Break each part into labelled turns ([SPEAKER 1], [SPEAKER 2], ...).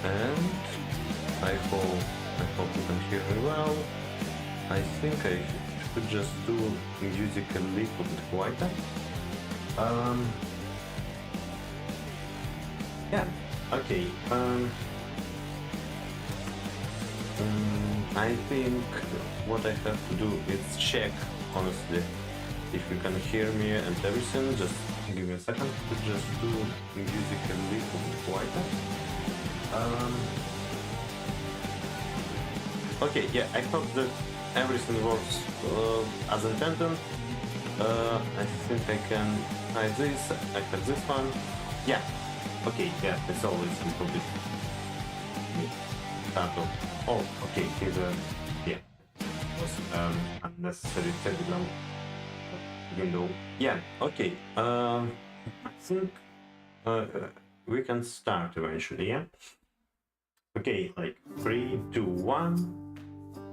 [SPEAKER 1] And I hope you can hear me well. I think I should just do music a little bit quieter. Yeah, okay. I think what I have to do is check, honestly, if you can hear me and everything. Just give me a second to just do music a little bit quieter. Okay, yeah, I hope that everything works as intended. I think I can try this. I have this one. Yeah. Okay. Yeah. It's always a little bit. Oh. Okay. Here's a. Yeah. Was unnecessary Telegram window. Yeah. Okay. I think we can start eventually. Yeah. Okay. Like 3, 2, 1.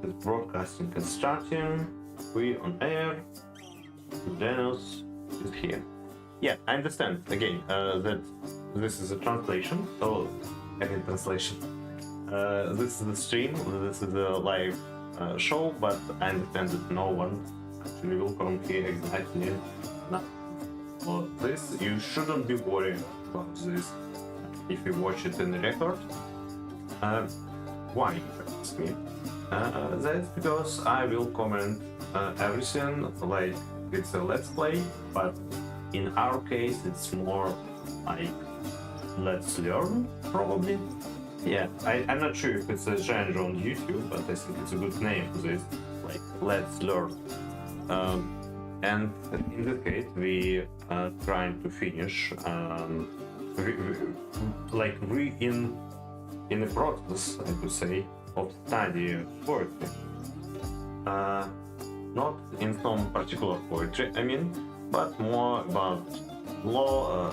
[SPEAKER 1] The broadcasting is starting. We on air. Ludenus is here. Yeah, I understand again that this is a translation. Oh, again translation. This is the stream. This is a live show, but I understand that no one actually will come here exactly now. For this, you shouldn't be worried about this if you watch it in the record. Why? Ask me. That's because I will comment everything like it's a let's play, but in our case it's more like let's learn, probably. Yeah, I'm not sure if it's a genre on YouTube, but I think it's a good name for this, like let's learn. And in this case we are trying to finish in the process, I would say, of study poetry. Not in some particular poetry, I mean, but more about law,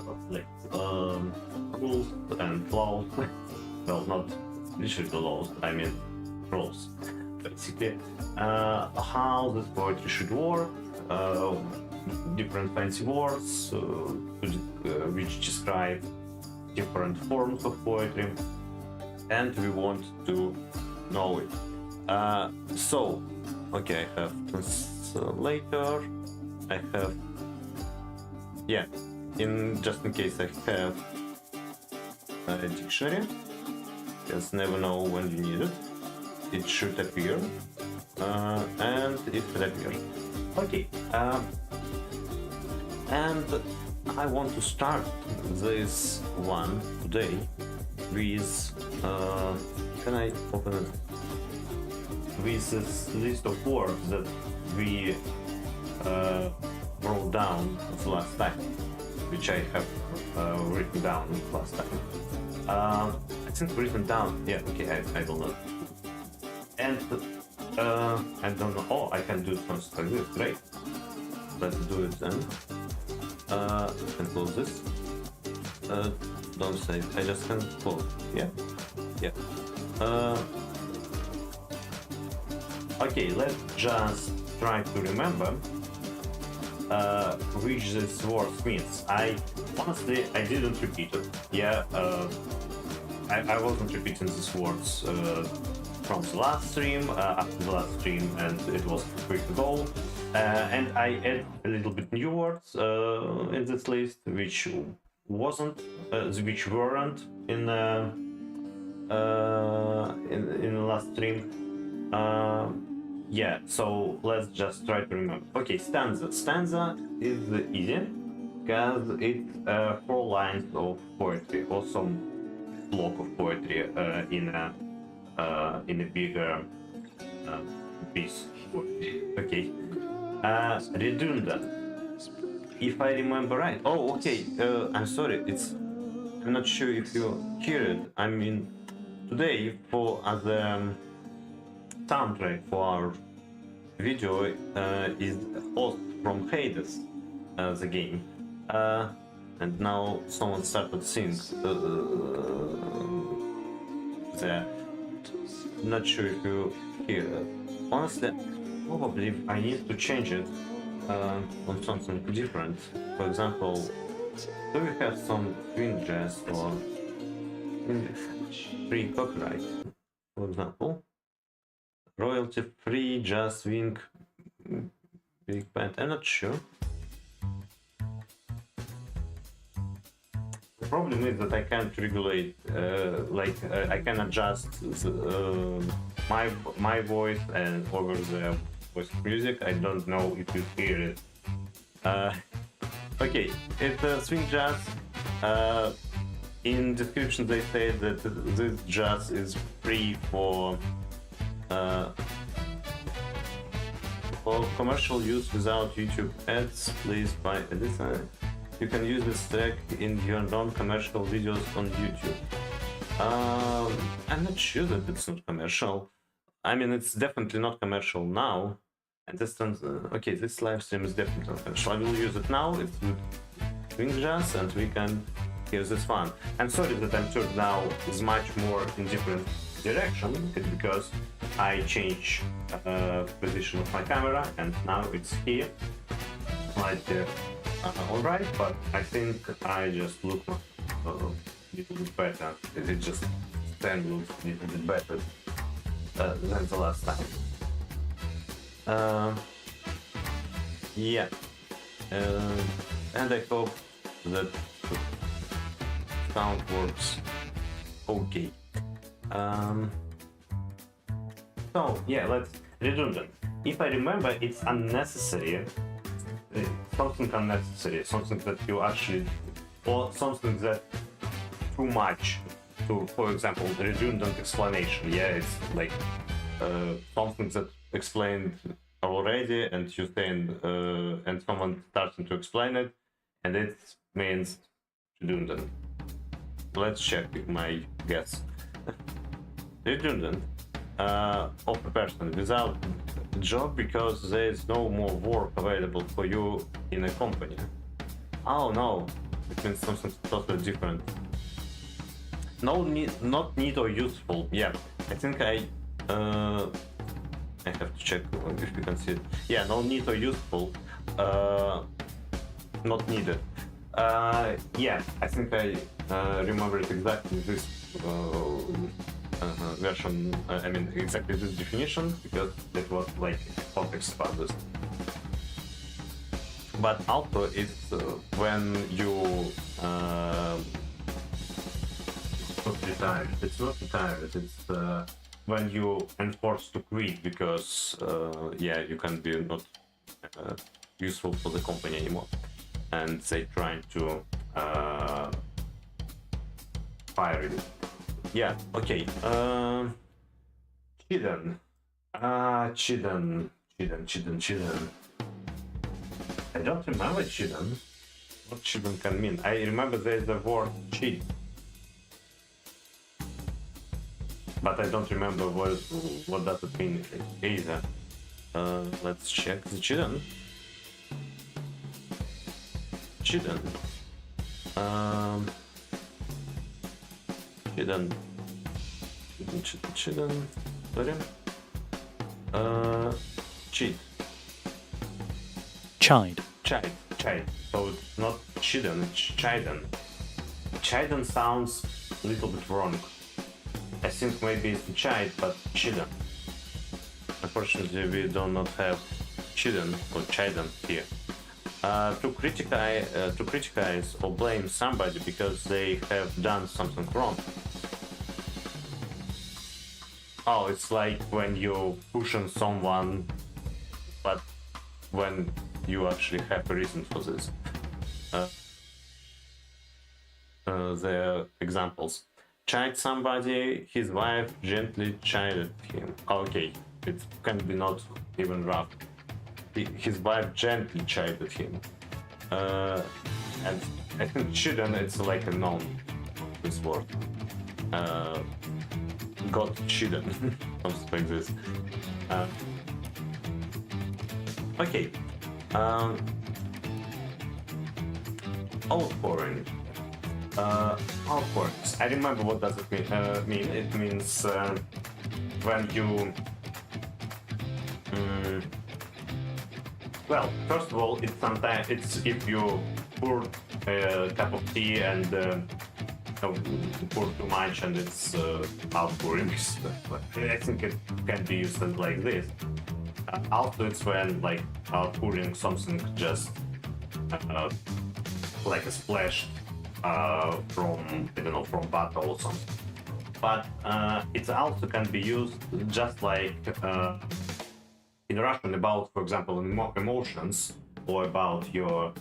[SPEAKER 1] rules and laws. Well, not literally laws, I mean rules, basically. How this poetry should work, different fancy words which describe different forms of poetry, and we want to know it. So, okay, I have translator. I have, yeah, just in case I have a dictionary, because never know when you need it. It should appear, and it will appear. Okay, and I want to start this one today with, can I open it? With this list of words that we wrote down the last time, which I have written down last time. I think written down, yeah, okay, I don't know. And I don't know, oh, I can do something like this, great. Let's do it then. I can close this. Don't save, I just can close, yeah? Yeah. Okay, let's just try to remember which this word means. Honestly, I didn't repeat it. Yeah, I wasn't repeating these words from the last stream, after the last stream, and it was a week ago. And I add a little bit new words in this list, which weren't in the last stream. Yeah, so let's just try to remember. Okay, stanza. Stanza is easy because it's 4 lines of poetry, or some block of poetry in a bigger piece. Okay. Redundant. If I remember right. Oh, okay. I'm sorry. I'm not sure if you hear it. I mean, today as a soundtrack for our video is Host from Hades, the game. And now someone started singing there. Not sure if you hear it. Honestly, probably I need to change it on something different. For example, do we have some twin jazz or free copyright, for example. Royalty-free Just Wing Big Band. I'm not sure. The problem is that I can't regulate, I can adjust my voice and over the voice music. I don't know if you hear it. Okay, it's swing jazz. In description they say that this jazz is free for commercial use without YouTube ads. Please buy this. You can use this track in your non-commercial videos on YouTube. I'm not sure that it's not commercial. I mean, it's definitely not commercial now. And this okay, this live stream is definitely not commercial. I will use it now. It's with swing jazz, and we can hear this fun. I'm sorry that I'm turned now is much more in different direction. It's because I change position of my camera, and now it's here. Like alright, but I think I just look a little bit better. It just stand looks a little bit better than the last time. Yeah, and I hope that sound works okay. So yeah, let's redundant. If I remember, it's unnecessary. Something unnecessary, something that you actually, or something that too much. To, for example, redundant explanation. Yeah, it's like something that explained already, and you saying, and someone starting to explain it, and it means redundant. Let's check my guess. Redundant of a person without job because there is no more work available for you in a company. Oh no, it means something totally different. No need, not need or useful. Yeah, I think I have to check if you can see it. Yeah, no need or useful. Not needed. Yeah, I think I remember it exactly this version. I mean, exactly this definition, because it was like context about this. But also, it's when you not retired. It's not retired. It's when you enforced to quit because yeah, you can be not useful for the company anymore, and they trying to fire you. Yeah. Okay. Chiden. Chiden. I don't remember chiden. What chiden can mean? I remember there's the word cheat, but I don't remember what does it mean either. Let's check the chiden. Chiden. Chiden. Sorry. Cheat. Chide. So it's not chiden, it's chiden. Chiden sounds a little bit wrong. I think maybe it's chide, but chiden. Unfortunately, we do not have chiden or chiden here. To criticize or blame somebody because they have done something wrong. Oh, it's like when you pushing someone, but when you actually have a reason for this. The examples. Chide somebody, his wife gently chided him. Okay, it can be not even rough. His wife gently chided him. And I think chidden, it's like a noun, this word. Got chidden, something like this. Okay. Outpouring. Outpouring. I remember what does it mean. It means when you. Well, first of all, it's sometimes it's if you pour a cup of tea and pour too much and it's outpouring. I think it can be used like this. Output it's when like outpouring something just like a splash from, I don't know, from bottle or something. But it also can be used just like in Russian about, for example, emotions or about your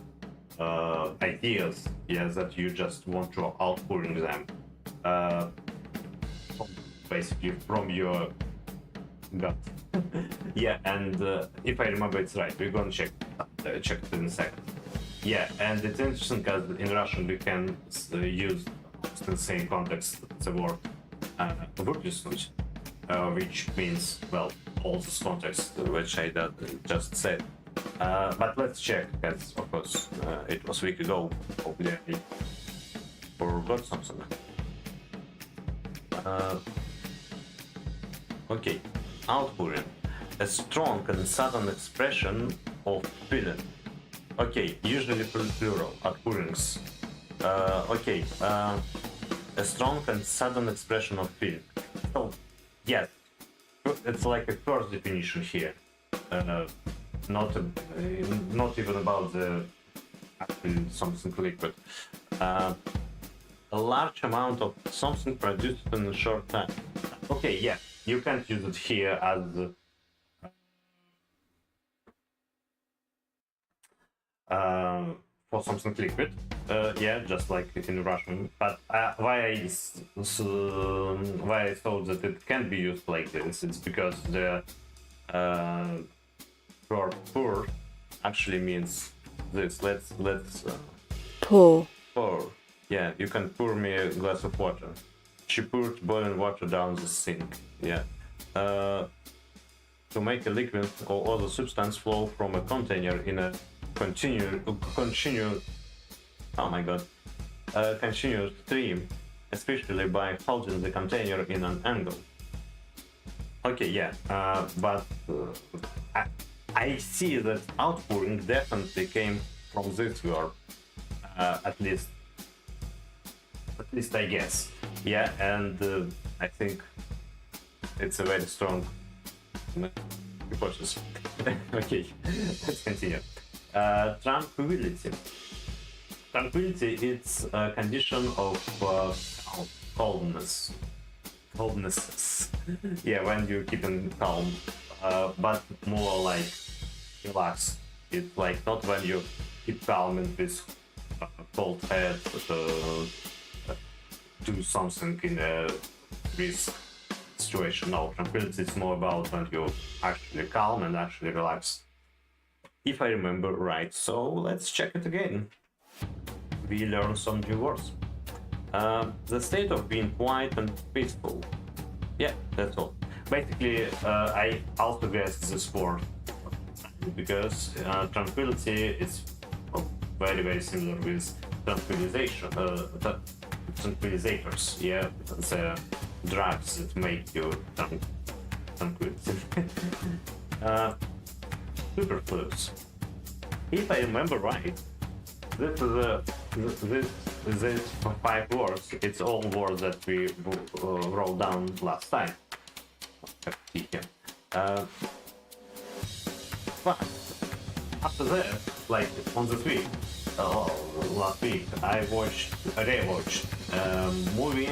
[SPEAKER 1] ideas, yeah, that you just want to outpouring them, basically from your gut. Yeah, and if I remember it's right, we're gonna check it in a second. Yeah, and it's interesting because in Russian we can use in the same context the word выплеснуть, which means, well, all this context which I just said. But let's check, because of course it was a week ago, hopefully I forgot something. Okay, outpouring, a strong and sudden expression of feeling. Okay, usually plural, outpourings. Okay, a strong and sudden expression of feeling. So, yes, it's like a first definition here. Not even about the actually something liquid. A large amount of something produced in a short time. Okay, yeah, you can't use it here as for something liquid, yeah, just like in Russian. But why I thought that it can be used like this, it's because the verb pour actually means this. Let's
[SPEAKER 2] Pour.
[SPEAKER 1] pour. Yeah, you can pour me a glass of water. She poured boiling water down the sink. Yeah. To make a liquid or other substance flow from a container in a continuous stream, especially by holding the container in an angle. Okay, yeah, but I see that outpouring definitely came from this verb, at least I guess. Yeah, and I think it's a very strong hypothesis. Okay, let's continue. Tranquility. Tranquility is a condition of calmness. Yeah, when you're keeping calm, but more like relaxed. It's like not when you keep calm in this cold head, do something in a risk situation. No, tranquility is more about when you're actually calm and actually relaxed. If I remember right, so let's check it again. We learn some new words. The state of being quiet and peaceful. Yeah, that's all. Basically, I also guessed this word because tranquility is very, very similar with tranquilization. Tranquilizators, yeah, the drugs that make you tranquility. Superfluous. If I remember right, this for 5 words. It's all words that we wrote down last time. But after that, like on this week, last week, I rewatched movie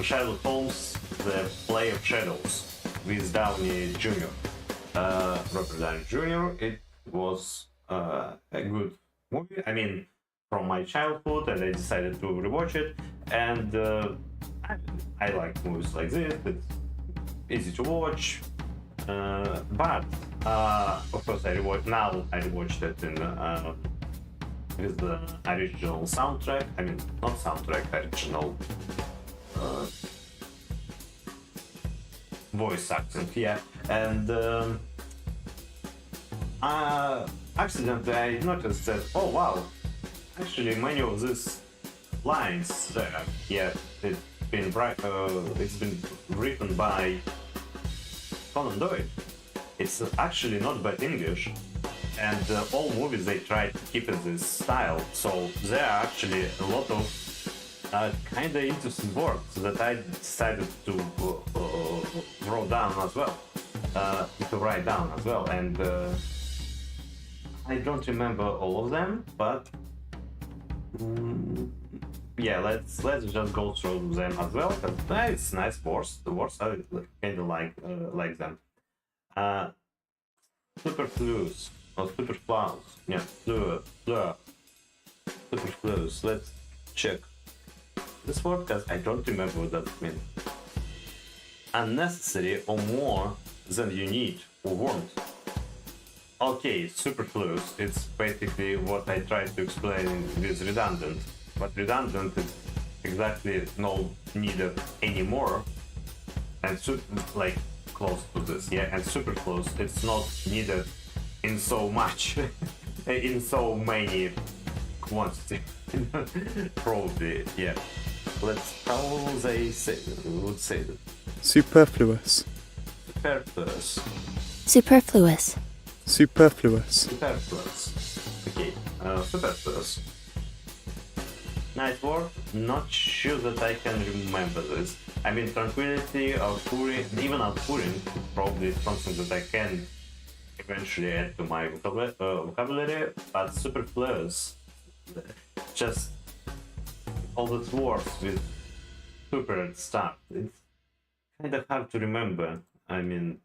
[SPEAKER 1] Sherlock Holmes: The Play of Shadows with Downey Jr. Robert Downey Jr. It was a good movie. I mean, from my childhood, and I decided to rewatch it. And I like movies like this. It's easy to watch. But of course, I rewatched it in with the original soundtrack. I mean, not soundtrack, original voice acting. Yeah, and accidentally I noticed that, oh wow, actually many of these lines there, yeah, it's been written by Conan Doyle. It's actually not bad English, and all movies they try to keep in this style. So there are actually a lot of kinda interesting word that I decided to write down as well. To write down as well, and I don't remember all of them, but yeah, let's just go through them as well. Because it's nice words. The words I kind of like them. Superfluous or superfluous. Yeah, superfluous. Let's check this word because I don't remember what that means. Unnecessary or more than you need or want. Okay, superfluous. It's basically what I tried to explain with redundant. But redundant is exactly not needed anymore, and like close to this, yeah. And superfluous, it's not needed in so much, in so many quantity. Probably, yeah. Let's how they say would say that.
[SPEAKER 3] Superfluous.
[SPEAKER 1] Superfluous.
[SPEAKER 2] Superfluous.
[SPEAKER 3] Superfluous.
[SPEAKER 1] Superfluous. Okay, superfluous. Nice word. Not sure that I can remember this. I mean, tranquility, outpouring, even outpouring, probably something that I can eventually add to my vocabulary, but superfluous, just all the words with super at start. It's kind of hard to remember. I mean,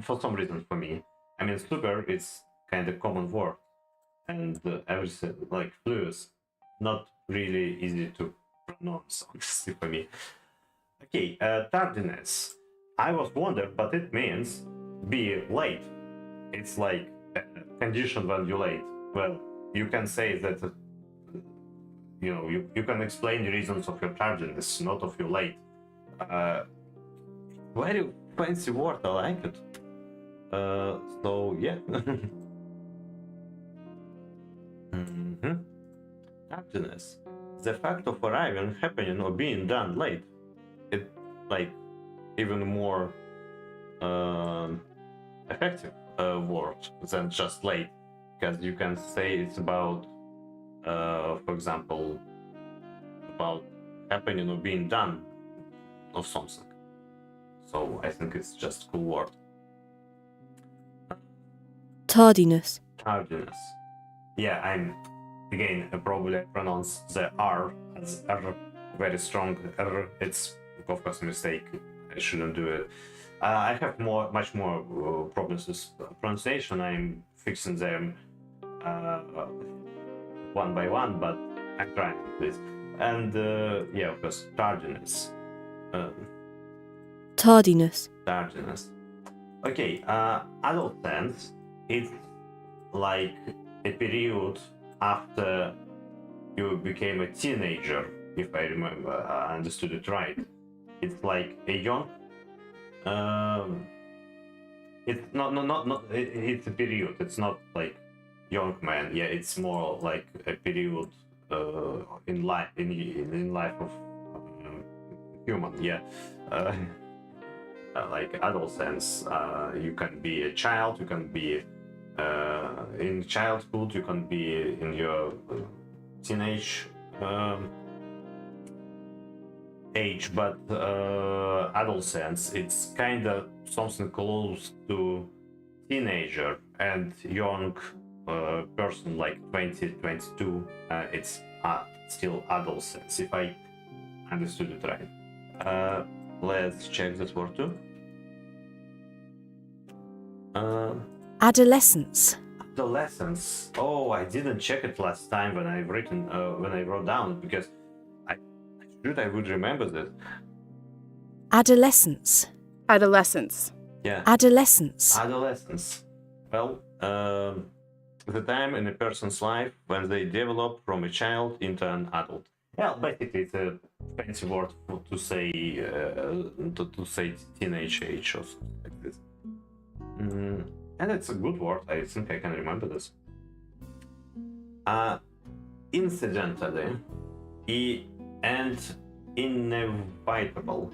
[SPEAKER 1] for some reason for me. I mean, super is kind of common word, and everything like fluous, not really easy to pronounce, honestly, for me. Okay, tardiness. I was wondering, but it means be late. It's like a condition when you're late. Well, you can say that, you know, you can explain the reasons of your tardiness, not of your late. Very fancy word, I like it. So yeah. Tardiness. The fact of arriving, happening, or being done late. It like even more effective word than just late, because you can say it's about, for example, about happening or being done of something. So I think it's just a cool word.
[SPEAKER 2] Tardiness.
[SPEAKER 1] Tardiness. Yeah, I'm again probably pronounce the R as R, very strong R. It's of course a mistake. I shouldn't do it. I have much more problems with pronunciation. I'm fixing them one by one, but I'm trying this. And yeah, of course, tardiness.
[SPEAKER 2] Tardiness.
[SPEAKER 1] Tardiness. Okay, adolescence. It's like a period after you became a teenager, if I remember, I understood it right. It's like a young. It's not. It's a period. It's not like young man. Yeah, it's more like a period in life in life of human. Yeah. Like adolescence, you can be a child, you can be in childhood, you can be in your teenage age, but adolescence, it's kind of something close to teenager and young person like 20, 22, it's still adolescence, if I understood it right. Let's check this word too.
[SPEAKER 2] Adolescence.
[SPEAKER 1] Adolescence. Oh, I didn't check it last time when I wrote down, because I would remember this.
[SPEAKER 2] Adolescence.
[SPEAKER 4] Adolescence.
[SPEAKER 1] Yeah.
[SPEAKER 2] Adolescence.
[SPEAKER 1] Adolescence. Well, the time in a person's life when they develop from a child into an adult. Well, basically, it's a fancy word to say to say teenage age or something like this. And it's a good word. I think I can remember this. Incidentally, and inevitable.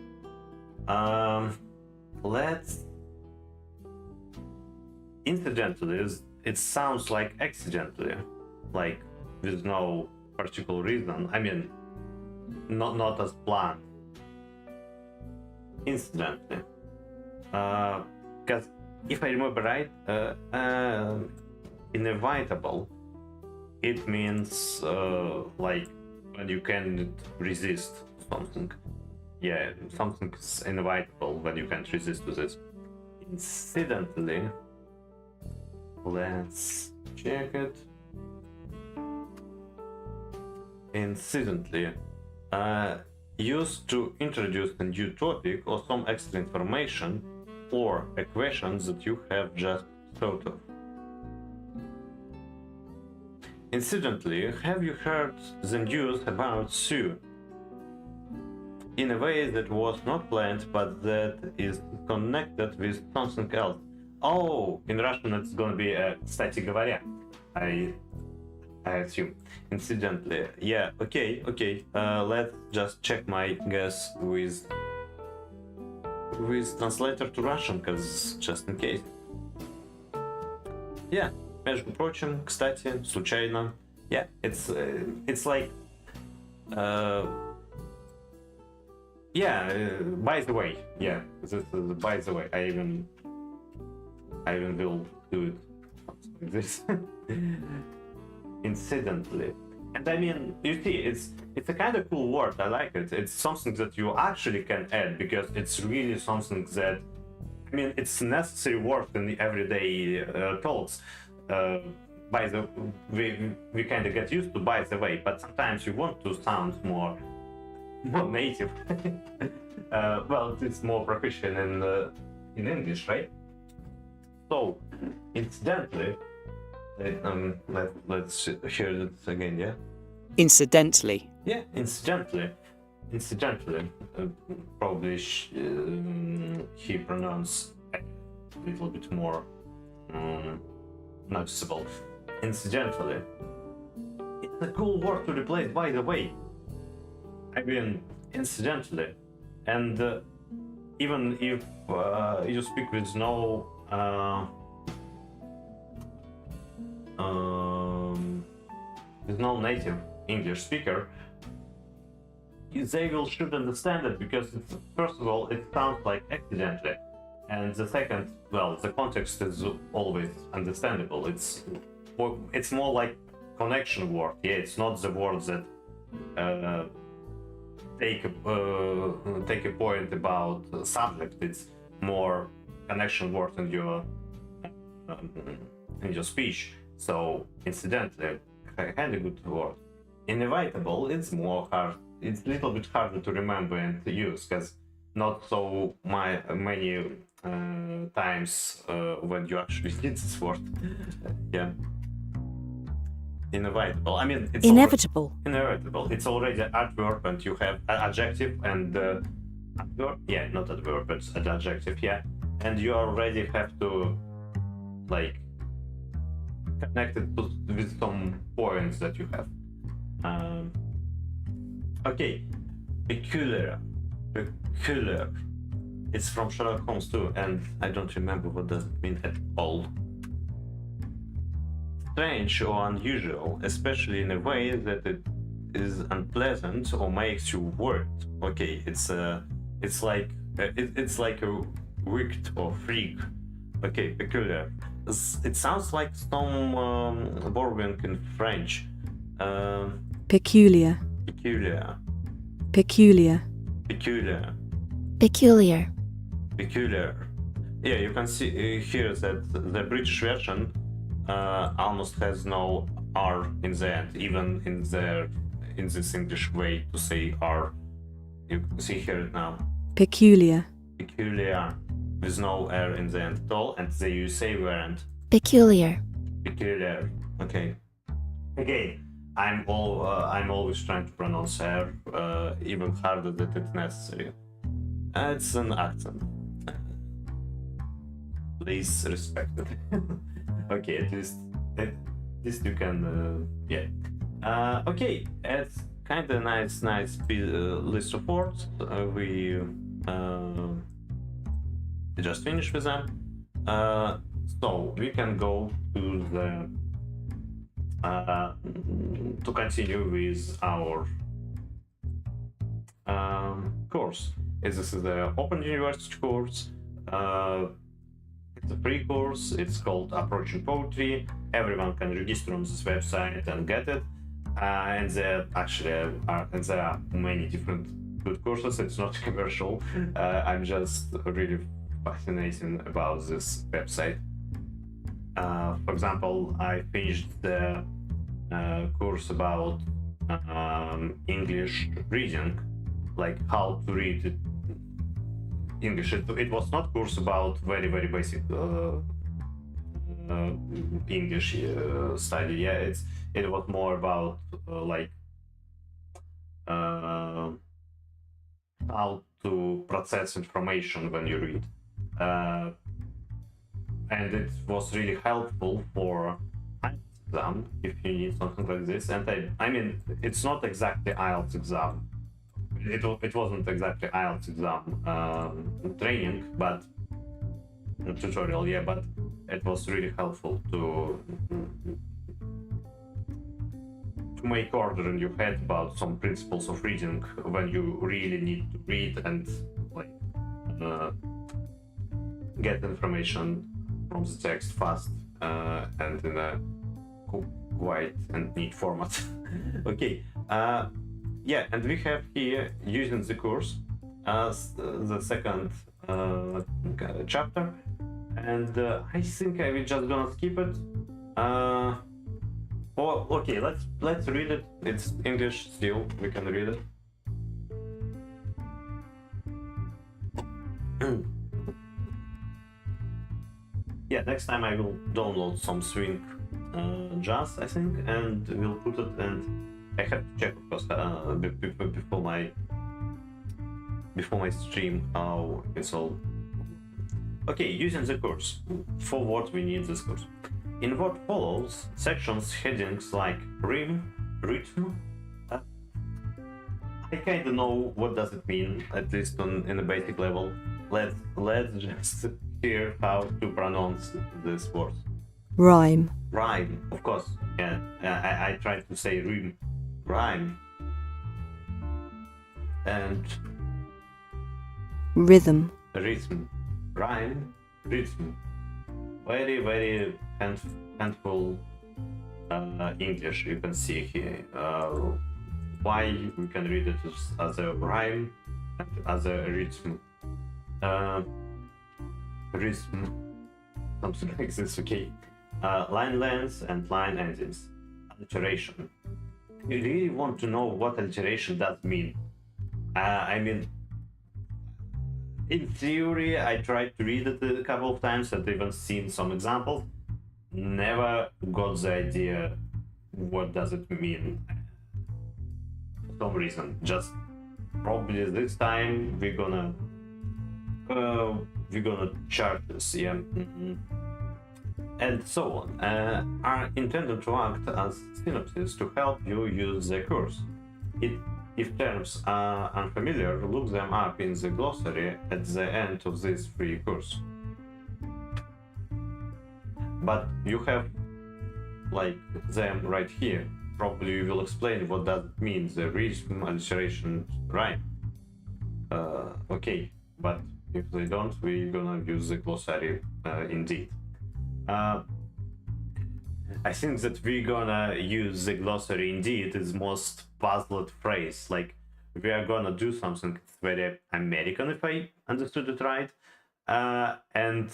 [SPEAKER 1] Let's. Incidentally, it sounds like accidentally, like with no particular reason. I mean, not as planned. Incidentally, because if I remember right, inevitable, it means like when you can't resist something. Yeah, something is inevitable when you can't resist to this. Incidentally, let's check it. Incidentally, used to introduce a new topic or some extra information or equations that you have just thought of. Incidentally, have you heard the news about Sue? In a way that was not planned, but that is connected with something else. Oh, in Russian it's gonna be кстати говоря. I assume. Incidentally, yeah. Okay. Let's just check my guess with translator to Russian, cause just in case. Yeah. Между прочим, кстати, случайно. Yeah. It's like. Yeah, by the way, yeah, this is by the way. I even will do it like this. Incidentally. And I mean, you see, it's a kind of cool word. I like it. It's something that you actually can add because it's really something that, I mean, it's a necessary word in the everyday talks. By the we kind of get used to by the way, but sometimes you want to sound more native. Well, it's more proficient in English, right? So, incidentally, let's hear it again, yeah?
[SPEAKER 4] Incidentally.
[SPEAKER 1] Yeah, incidentally. Probably he pronounced a little bit more noticeable. Incidentally. It's a cool word to replace, by the way. I mean, incidentally. And even if you speak with no native English speaker, they should understand it because first of all, it sounds like accidentally, and the second, well, the context is always understandable. It's more like connection word. Yeah, it's not the words that take a point about subject. It's more connection word in your speech. So incidentally, kind of good word. Inevitable, it's more hard. It's a little bit harder to remember and to use because not so many times when you actually need this word. Yeah. Inevitable. I mean, it's
[SPEAKER 2] Inevitable.
[SPEAKER 1] Inevitable. It's already an adverb, and you have an adjective and adverb. Yeah, not adverb, but an adjective. Yeah, and you already have to like connect it with some points that you have. Okay, peculiar. It's from Sherlock Holmes too, and I don't remember what does it mean at all. Strange or unusual, especially in a way that it is unpleasant or makes you worried. Okay, it's like a wicked or freak. Okay, peculiar. It sounds like some borrowing in French.
[SPEAKER 2] Peculiar.
[SPEAKER 1] Peculiar.
[SPEAKER 2] Peculiar.
[SPEAKER 1] Peculiar.
[SPEAKER 2] Peculiar.
[SPEAKER 1] Peculiar. Yeah, you can see here that the British version almost has no R in the end, even in this English way to say R. You see here now.
[SPEAKER 2] Peculiar.
[SPEAKER 1] Peculiar, with no R in the end at all, and the USA variant.
[SPEAKER 2] Peculiar.
[SPEAKER 1] Peculiar. Okay. Again, I'm always trying to pronounce R even harder than it's necessary. It's an accent. Please respect it. Okay, at least you can, yeah. Okay, it's kind of nice list of words. We just finished with them. So we can go to the to continue with our course. This is the Open University course. It's a free course. It's called Approaching Poetry. Everyone can register on this website and get it. And there are many different good courses. It's not commercial. I'm just really fascinated about this website. For example, I finished the course about English reading, like how to read English. It was not course about very basic English study. Yeah, it was more about how to process information when you read, and it was really helpful for IELTS exam if you need something like this. And I mean, it's not exactly IELTS exam. It wasn't exactly IELTS exam training, but tutorial, yeah. But it was really helpful to make order in your head about some principles of reading when you really need to read and get information from the text fast and in a quiet and neat format. Okay. Yeah, and we have here, using the course, the second chapter, and I think I will just gonna skip it. Oh, okay, let's read it. It's English still, we can read it. Yeah, next time I will download some swing jazz, I think, and we'll put it, and I have to check, of course, before my stream how it's all. Okay, using the course. For what we need this course? In what follows, sections, headings like rhythm, I kinda know what does it mean, at least in a basic level. Let's just hear how to pronounce this word.
[SPEAKER 2] Rhyme.
[SPEAKER 1] Rhyme, of course. Yeah, I tried to say rhythm. Rhyme. And
[SPEAKER 2] Rhythm.
[SPEAKER 1] rhythm. Rhyme, rhythm. Very handful English you can see here. Why we can read it as a rhyme and as a rhythm. Rhythm, something like this, okay. Line lengths and line endings. Alliteration. You really want to know what alliteration does mean. I mean, in theory, I tried to read it a couple of times and even seen some examples. Never got the idea what does it mean. For some reason, just probably this time we're gonna chart this, yeah. And so on, are intended to act as synopsis to help you use the course. If terms are unfamiliar, look them up in the glossary at the end of this free course. But you have like them right here. Probably you will explain what does it mean, the rhythm, alliteration, rhyme. Okay, but if they don't, we're gonna use the glossary indeed. I think that we're gonna use the glossary indeed is most puzzled phrase. Like, we are gonna do something very American, if I understood it right, and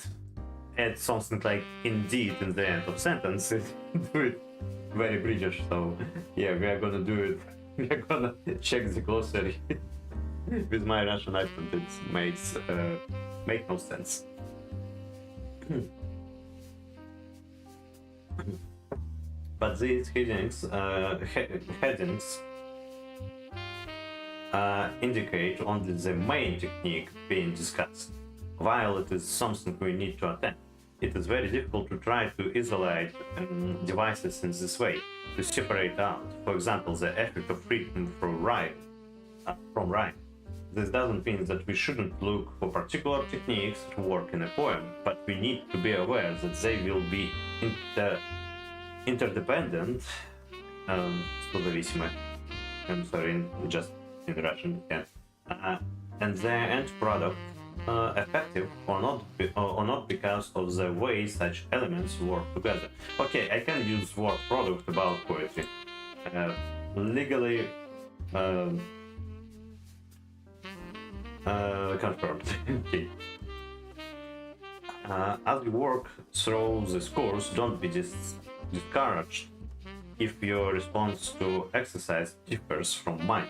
[SPEAKER 1] add something like indeed in the end of sentence. Do it very British. So yeah, we are gonna do it. We are gonna check the glossary. With my Russian accent, it makes no sense. But these headings indicate only the main technique being discussed. While it is something we need to attend, it is very difficult to try to isolate devices in this way, to separate out, for example, the effect of rhythm from rhyme. This doesn't mean that we shouldn't look for particular techniques to work in a poem, but we need to be aware that they will be interdependent. I'm sorry, just in Russian, yeah. and the end product effective or not because of the way such elements work together. Okay, I can use word product about poetry. Legally confirmed. Okay. As you work through this course, don't be discouraged if your response to exercise differs from mine.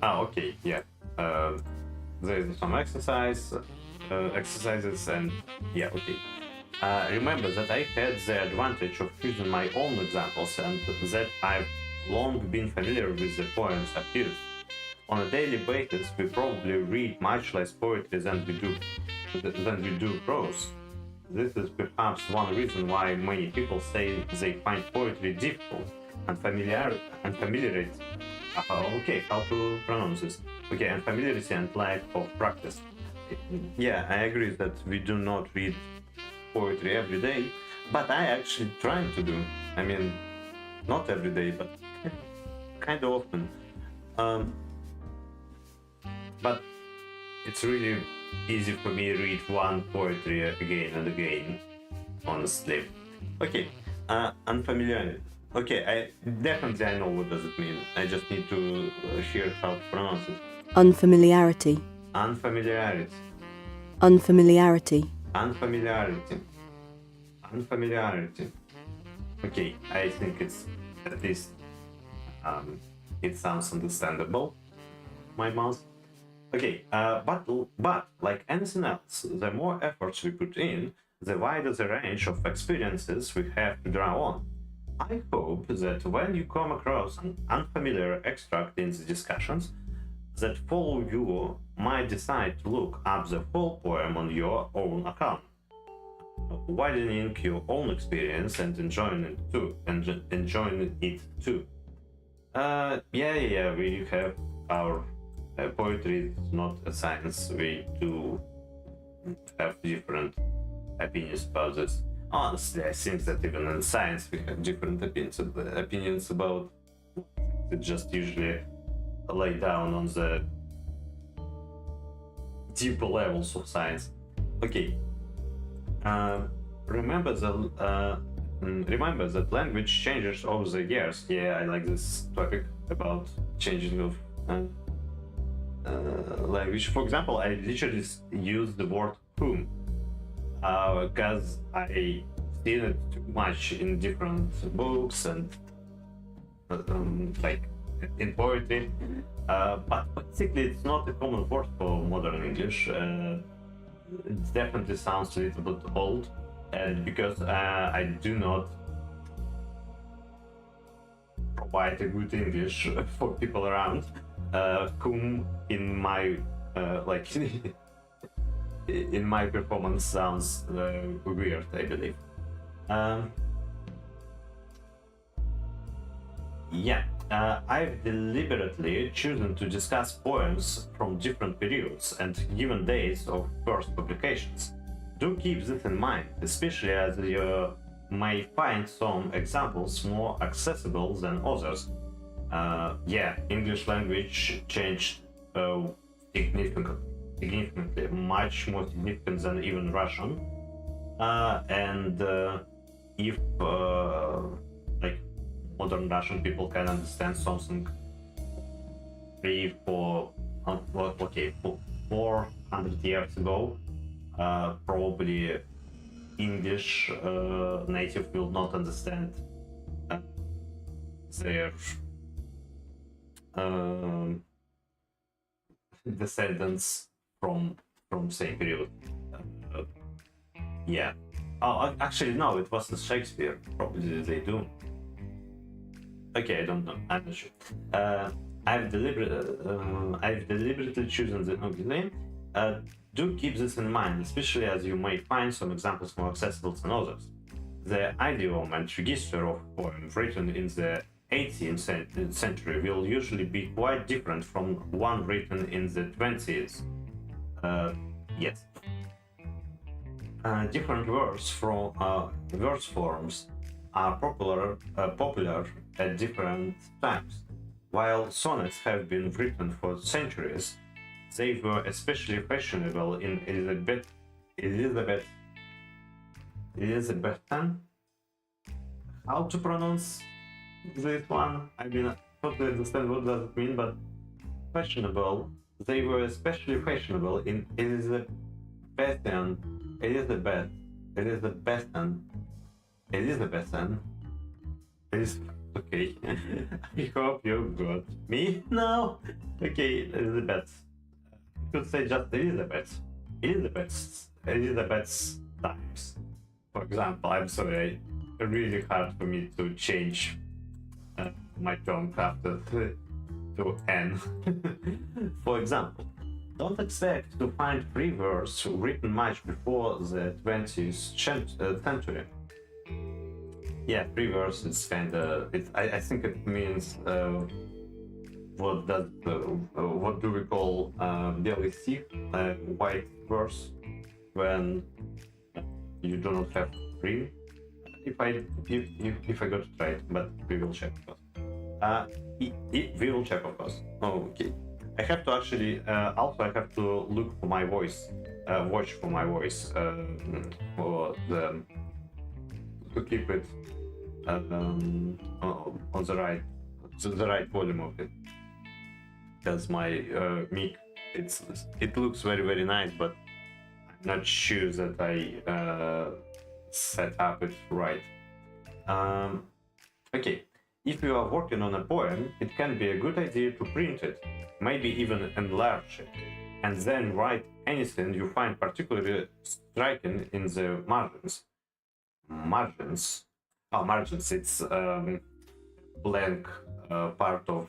[SPEAKER 1] Okay, yeah. There's some exercises, and yeah, okay. Remember that I had the advantage of choosing my own examples and that I've long been familiar with the poems I've used. On a daily basis, we probably read much less poetry than we do prose. This is perhaps one reason why many people say they find poetry difficult and familiarity. Okay, how to pronounce this? Okay, and familiarity and lack of practice. Yeah, I agree that we do not read poetry every day, but I actually trying to do. I mean, not every day, but kind of often. But it's really easy for me to read one poetry again and again, honestly. Okay, unfamiliar. Okay, I know what does it mean. I just need to hear how to pronounce it.
[SPEAKER 2] Unfamiliarity.
[SPEAKER 1] Unfamiliarity.
[SPEAKER 2] Unfamiliarity.
[SPEAKER 1] Unfamiliarity. Unfamiliarity. Okay, I think it's at least it sounds understandable. My mouth. Okay, but like anything else, the more efforts we put in, the wider the range of experiences we have to draw on. I hope that when you come across an unfamiliar extract in the discussions that follow, you might decide to look up the whole poem on your own account, widening your own experience and enjoying it too. Yeah, we have our poetry is not a science. We do have different opinions about this. Honestly, I think that even in science we have different opinions about it. Just usually lay down on the deeper levels of science. Okay. Remember that language changes over the years. Yeah, I like this topic about changing of language. For example, I literally use the word whom because I seen it too much in different books and like in poetry, but basically it's not a common word for modern English. It definitely sounds a little bit old, and because I do not provide a good English for people around, whom in my like in my performance sounds weird, I believe. I've deliberately chosen to discuss poems from different periods and given dates of first publications. Do keep this in mind, especially as you may find some examples more accessible than others. English language changed significantly, much more significant than even Russian. If like modern Russian people can understand something 400 years ago, probably English native will not understand their descendants from same period. Actually no, it wasn't Shakespeare. Probably they do. Okay, I don't know. I'm not sure. I've deliberately chosen the name. Do keep this in mind, especially as you may find some examples more accessible than others. The idiom and register of poem written in the 18th century will usually be quite different from one written in the 20th. Different verse forms are popular at different times. While sonnets have been written for centuries, they were especially fashionable in Elizabethan. How to pronounce this one? I mean, I totally understand what does it mean, but fashionable. They were especially fashionable in Elizabethan. Okay. I hope you got me now. Okay, Elizabeth. You could say just Elizabeth's times. For example, I'm sorry, really hard for me to change my tongue after to N. For example, don't expect to find free verse written much before the 20th century. Yeah, free verse is kind of. I think it means what do we call белый стих, white verse, when you do not have free. If I got it right, but we will check, of course. We will check, of course. Okay. I have to actually also I have to look for my voice, watch for my voice, for the to keep it on the right volume of it. Because my mic, it looks very nice, but I'm not sure that I set up it right. Okay, if you are working on a poem, it can be a good idea to print it, maybe even enlarge it, and then write anything you find particularly striking in the margins. Margins, it's blank part of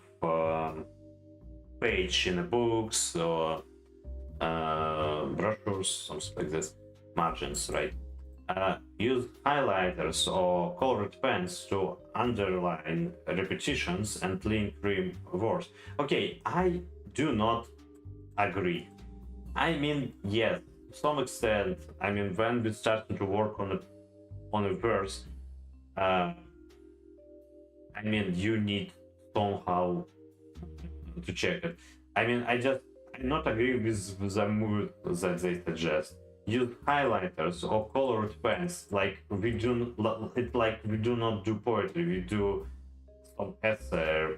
[SPEAKER 1] page in a books or brochures, something like this. Margins, right? Use highlighters or colored pens to underline repetitions and link rhyme words. Okay, I do not agree. I mean, yes, to some extent. I mean, when we started to work on a verse, I mean, you need somehow to check it. I mean, I not agree with the move that they suggest. Use highlighters or colored pens. Like we do not do poetry. We do some essay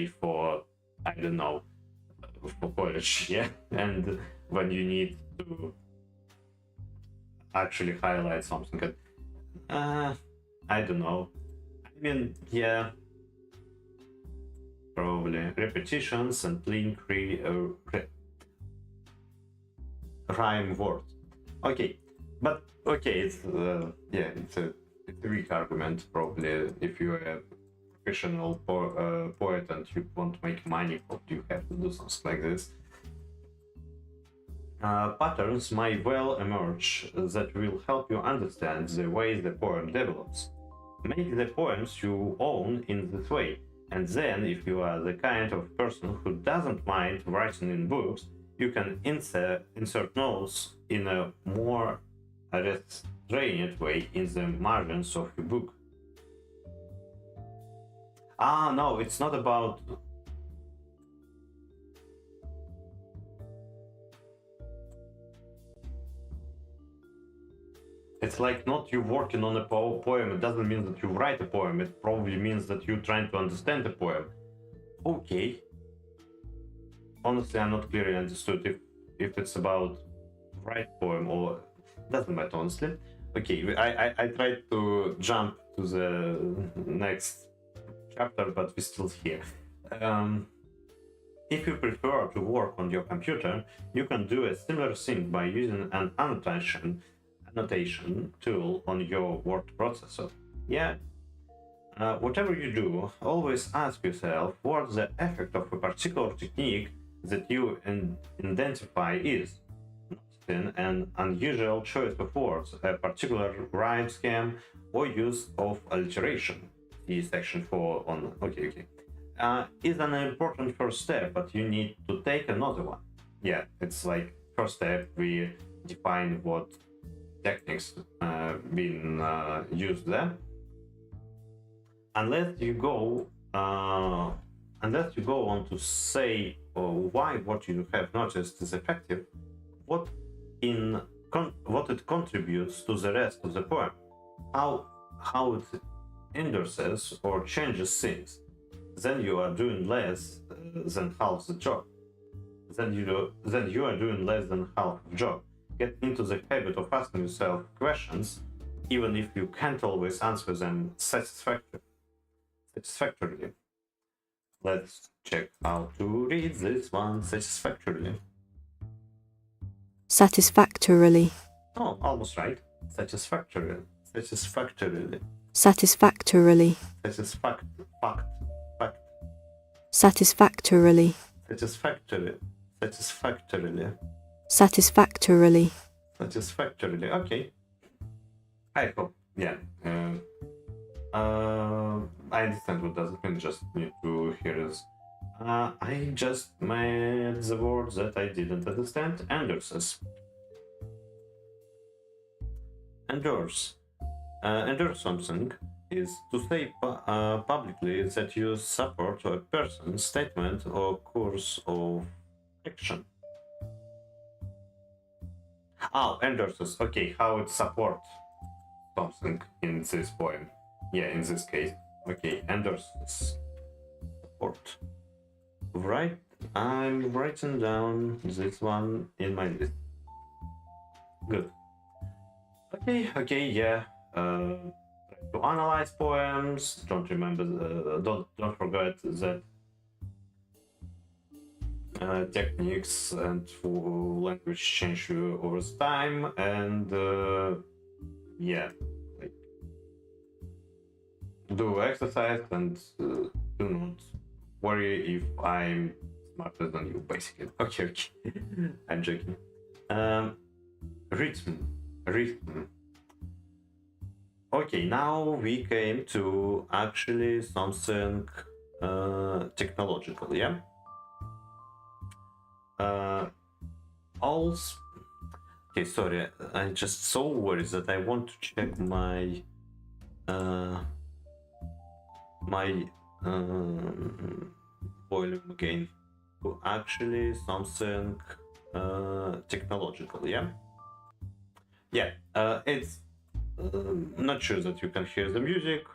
[SPEAKER 1] for, I don't know, for college. Yeah, and when you need to actually highlight something, I don't know. I mean, yeah, probably repetitions and link rhyme words. Okay, but okay, it's it's a weak argument probably. If you're a professional poet and you want to make money, but you have to do something like this. Patterns might well emerge that will help you understand the way the poem develops. Make the poems you own in this way, and then if you are the kind of person who doesn't mind writing in books, you can insert notes in a more restrained way in the margins of your book. No, it's not about... It's like not you working on a poem, it doesn't mean that you write a poem, it probably means that you're trying to understand the poem. Okay. Honestly, I'm not clearly understood if it's about write poem or... Doesn't matter, honestly. Okay, I tried to jump to the next chapter, but we're still here. If you prefer to work on your computer, you can do a similar thing by using an annotation tool on your word processor. Yeah. Whatever you do, always ask yourself what the effect of a particular technique that you identify is. Noticing an unusual choice of words, a particular rhyme scheme, or use of alliteration. See section 4 on... Okay. Is an important first step, but you need to take another one. Yeah, it's like first step, we define what techniques being used there. unless you go on to say why what you have noticed is effective, what it contributes to the rest of the poem, how it endorses or changes things, then you are doing less than half the job. Then you are doing less than half the job. Get into the habit of asking yourself questions, even if you can't always answer them satisfactorily. Let's check how to read this one satisfactorily.
[SPEAKER 2] Satisfactorily.
[SPEAKER 1] Oh, almost right. Satisfactorily. Satisfactorily.
[SPEAKER 2] Satisfactorily.
[SPEAKER 1] Fact.
[SPEAKER 2] Satisfactorily.
[SPEAKER 1] Satisfactorily. Satisfactorily.
[SPEAKER 2] Satisfactorily.
[SPEAKER 1] Satisfactorily. Okay. I hope. Yeah. I understand what does it mean. Just need to hear this. I just made the words that I didn't understand. Endorses. Endorse. Endorse something is to say publicly that you support a person's statement or course of action. Oh, endorses. Okay, how it supports something in this poem. Yeah, in this case. Okay, endorses. Support. Right, I'm writing down this one in my list. Good. Okay, yeah. To analyze poems, don't forget that techniques and language change over time, and yeah, like, do exercise and do not worry if I'm smarter than you, basically. Okay. I'm joking. Rhythm. Okay, now we came to actually something technological, yeah? Also, okay, sorry, I'm just so worried that I want to check my volume again to actually something technological, yeah? Yeah, it's not sure that you can hear the music.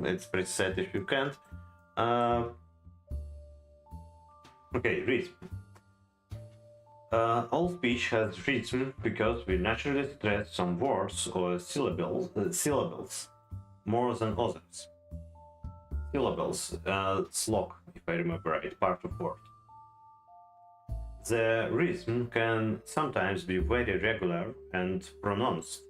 [SPEAKER 1] It's pretty sad if you can't. Okay, rhythm. All speech has rhythm because we naturally stress some words or syllables more than others. Syllables, slog, if I remember right, part of word. The rhythm can sometimes be very regular and pronounced,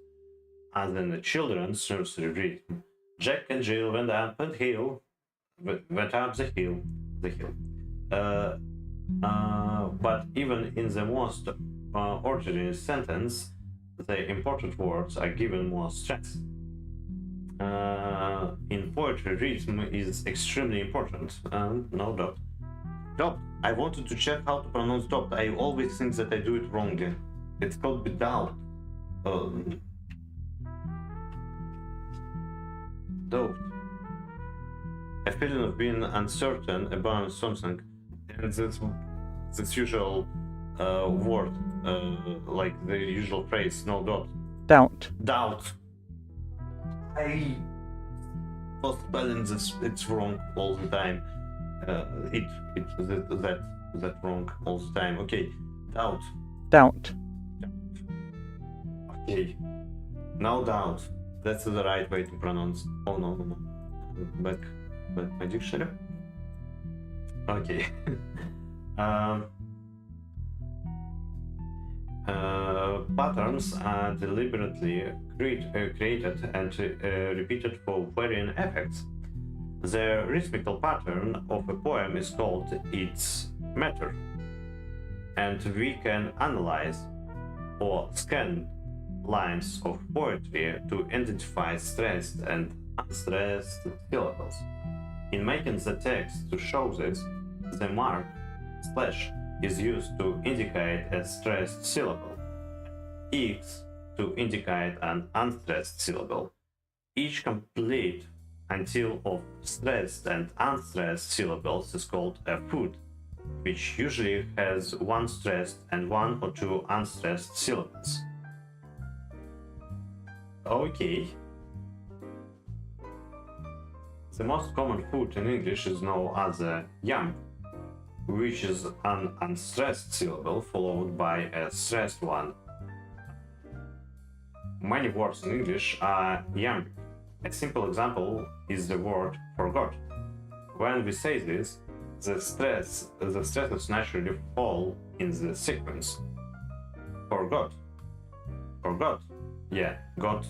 [SPEAKER 1] as in a children's nursery rhythm. Jack and Jill went up the hill. But even in the most ordinary sentence, the important words are given more stress. In poetry, rhythm is extremely important, no doubt. Doubt. I wanted to check how to pronounce doubt. I always think that I do it wrongly. It's called be doubt. Doubt. A feeling of being uncertain about something, and this usual word, like the usual phrase, no doubt.
[SPEAKER 3] doubt,
[SPEAKER 1] Doubt. I was spelling this. It's wrong all the time. That wrong all the time. Okay, doubt.
[SPEAKER 3] doubt,
[SPEAKER 1] Okay, no doubt. That's the right way to pronounce. Oh no. Back my dictionary. Okay. Patterns are deliberately created and repeated for varying effects. The rhythmical pattern of a poem is called its matter, and we can analyze or scan lines of poetry to identify stressed and unstressed syllables. In making the text to show this, the mark / is used to indicate a stressed syllable, X to indicate an unstressed syllable. Each complete until of stressed and unstressed syllables is called a food, which usually has one stressed and one or two unstressed syllables. Okay. The most common food in English is known as a yam, which is an unstressed syllable followed by a stressed one. Many words in English are yam. A simple example is the word forgot. When we say this, the stresses naturally fall in the sequence. Forgot. Forgot. Yeah, got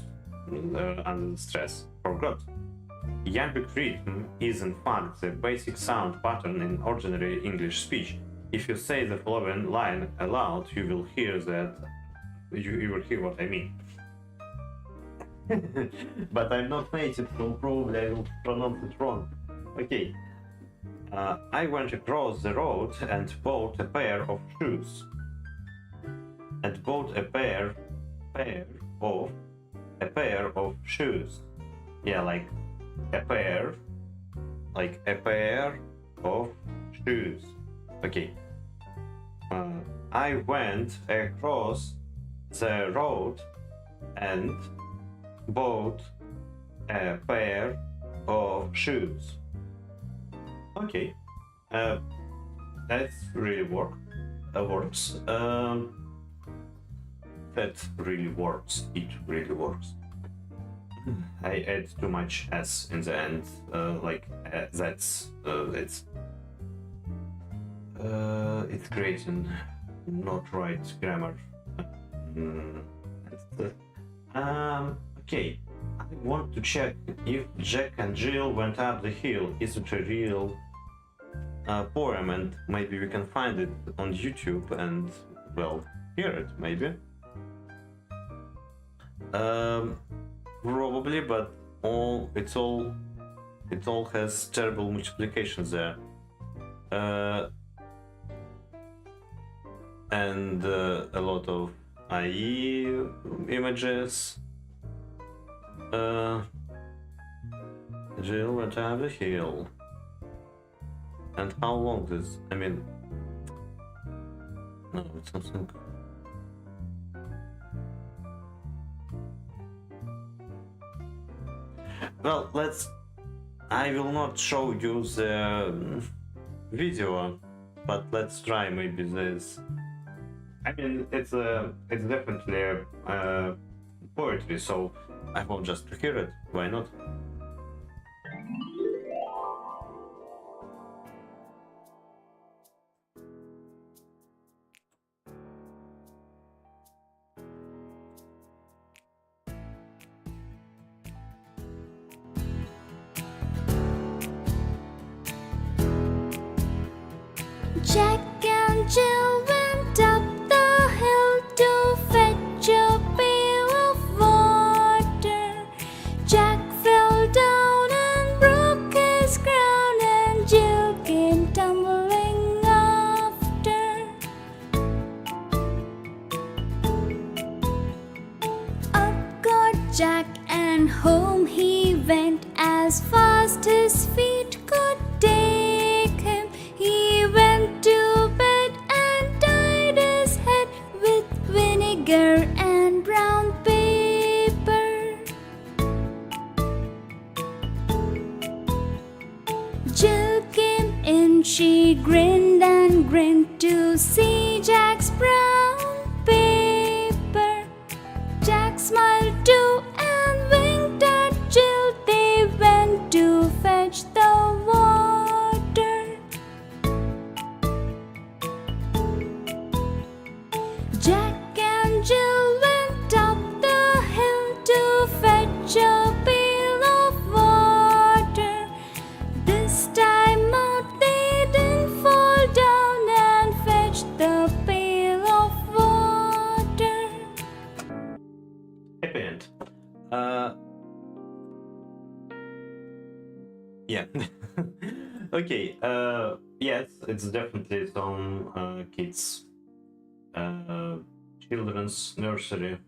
[SPEAKER 1] under the stress. Forgot. Iambic rhythm is in fact the basic sound pattern in ordinary English speech. If you say the following line aloud, you will hear what I mean. But I'm not native, so probably I will pronounce it wrong. Okay. I went across the road and bought a pair of shoes. And bought a pair of shoes. Yeah, like a pair of shoes. Okay. I went across the road and bought a pair of shoes. Okay. That's really works. That really works. It really works. I add too much s in the end, that's it's creating not right grammar. Okay, I want to check if Jack and Jill went up the hill. Is it a real poem, and maybe we can find it on YouTube and well hear it maybe. Probably, but it all has terrible multiplications there, and a lot of IE images. Jill went up the hill. And how long this? I mean, no, it's something. Well, I will not show you the video, but let's try maybe this. I mean, it's definitely poetry, so I will just hear it. Why not?
[SPEAKER 5] Jack and Jill went up the hill to fetch a pail of water. Jack fell down and broke his crown, and Jill came tumbling after. Up got Jack and home he went as fast his feet could take him. He went to bed and tied his head with vinegar and brown paper. Jill came in, she grinned and grinned to see Jack's brown paper. Jack smiled too and winked at Jill. They went to fetch the water. Jack and Jill went up the hill to fetch a pail of water. This time out they didn't fall down and fetched the pail of water.
[SPEAKER 1] Happy end. Yeah. Okay. Yes, it's definitely some kids, children's nursery.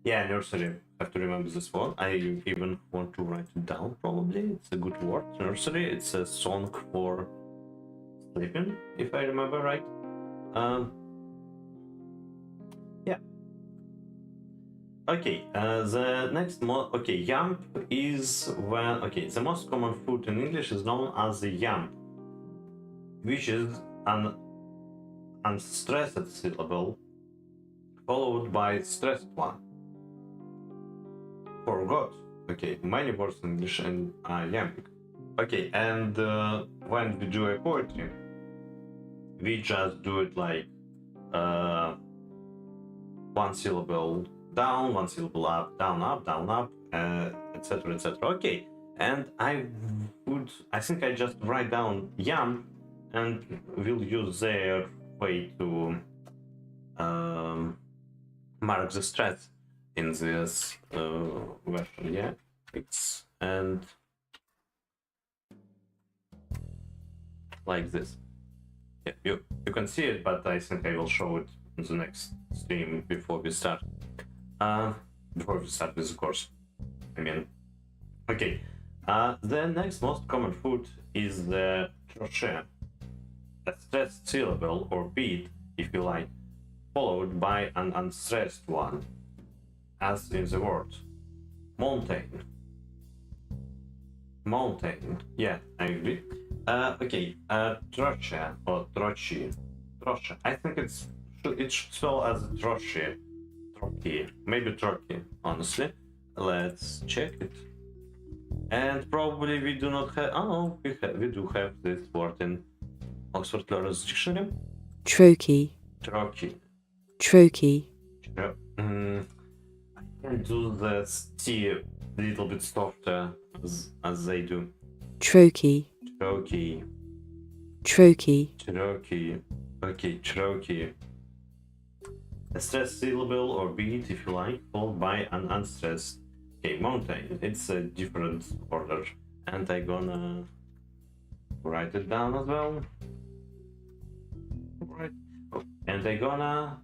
[SPEAKER 1] Yeah, nursery have to remember this word. I even want to write it down, probably. It's a good word. Nursery, it's a song for sleeping, if I remember right. Yeah. Okay, the next okay, yamp is when, okay, the most common food in English is known as the yamp, which is an unstressed syllable followed by stressed one. Forgot. Okay, many words in English and yampic. Okay, and when we do a poetry, we just do it like one syllable down, one syllable up, down, up, etc., etc. Okay, and I think I just write down yam, and will use their way to mark the stress in this version. Yeah, it's and like this. Yeah, you can see it, but I think I will show it in the next stream before we start. Before we start this course, I mean. Okay, the next most common food is the crochet, a stressed syllable or beat, if you like, followed by an unstressed one, as in the word mountain. Mountain, yeah, I agree. Okay, crochet or trochi. Crochet. I think it should spell as trochi. Troki. Maybe troki, honestly. Let's check it. And probably we do not have. Oh, we do have this word in Oxford Learner's Dictionary.
[SPEAKER 2] Trochee,
[SPEAKER 1] Troki.
[SPEAKER 2] trochee,
[SPEAKER 1] I can do the T a little bit softer as they do.
[SPEAKER 2] trochee,
[SPEAKER 1] Troki.
[SPEAKER 2] trochee,
[SPEAKER 1] Cherokee. Okay, Cherokee. A stressed syllable or beat, if you like, followed by an unstressed. Okay, mountain. It's a different order. And I'm gonna write it down as well. Right. Oh, and I'm gonna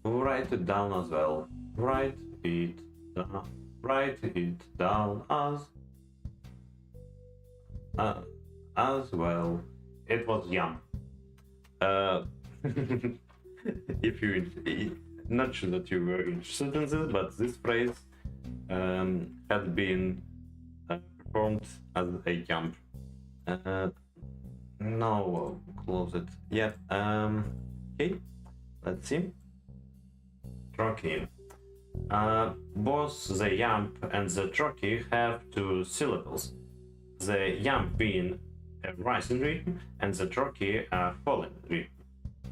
[SPEAKER 1] write it down as well. Write it down. Write it down as well. It was yum. If you not sure that you were interested in this, but this phrase had been performed as a jump. No, close it. Yeah. Okay. Let's see. Trochee. Both the yamp and the trochee have two syllables. The yamp being a rising rhythm and the trochee a falling rhythm.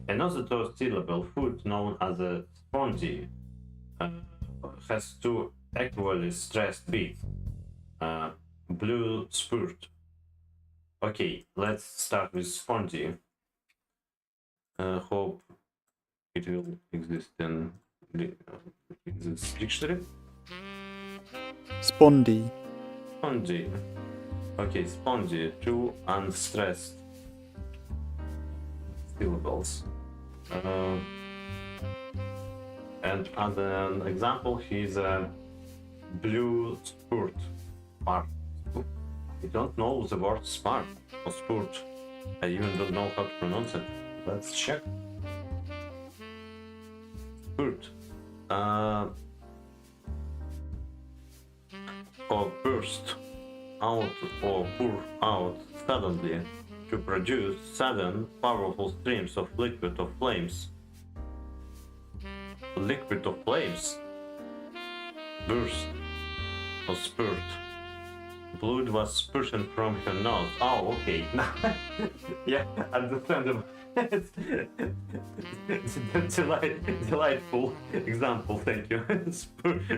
[SPEAKER 1] Another two-syllable food known as a spongy has two equally stressed beats. Blue spurt. Okay, let's start with spongy. Hope it will exist in this dictionary.
[SPEAKER 3] Spondy,
[SPEAKER 1] Spongy. Okay, spongy, two unstressed syllables. And as an example, he's a blue spurt. Smart. I don't know the word smart or spurt. I even don't know how to pronounce it. Let's check. Spurt. Or burst out or pour out suddenly to produce sudden, powerful streams of liquid or flames. Liquid or flames? Burst or spurt. Blood was spurting from her nose. Oh, okay. Yeah, understandable. Delightful example, thank you.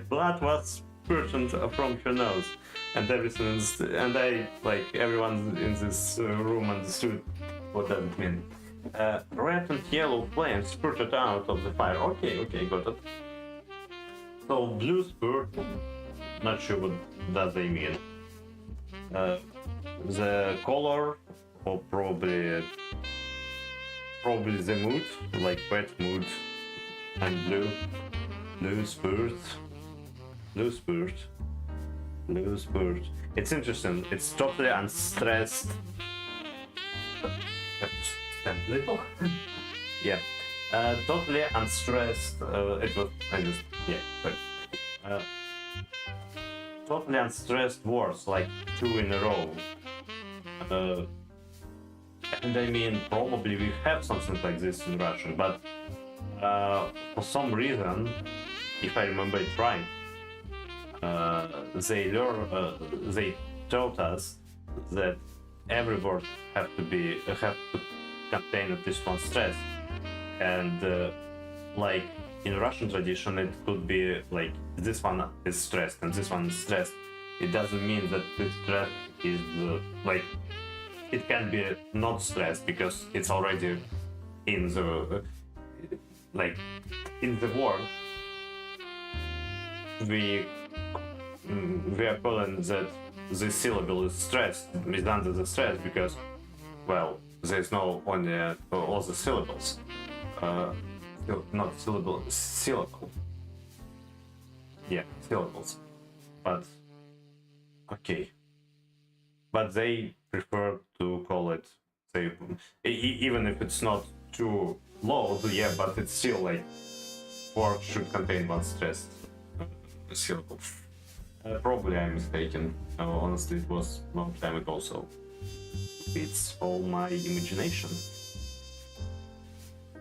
[SPEAKER 1] Blood was spurting from her nose. And everything is, and like everyone in this room understood what does it mean. Red and yellow flames spurted out of the fire. Okay, got it. So blue spurt, not sure what does they mean. The color, or probably the mood, like wet mood and blue spurt. Loose bird. Loose bird. It's interesting. It's totally unstressed. Stand a little. Yeah. Totally unstressed. It was. I just. Yeah. But, totally unstressed words, like 2 in a row. And I mean, probably we have something like this in Russian, but for some reason, if I remember it right, they taught us that every word have to contain at least one stress, and like in Russian tradition, it could be like this one is stressed and this one is stressed. It doesn't mean that this stress is like it can be not stressed because it's already in the like in the word. We are calling that the syllable is stressed, is under the stress because, well, there's no only all the syllables, not syllable. Yeah, syllables. But okay. But they prefer to call it, say, even if it's not too low, yeah, but it's still like word should contain one stressed syllable. Probably I'm mistaken. Honestly, it was a long time ago, so it's all my imagination.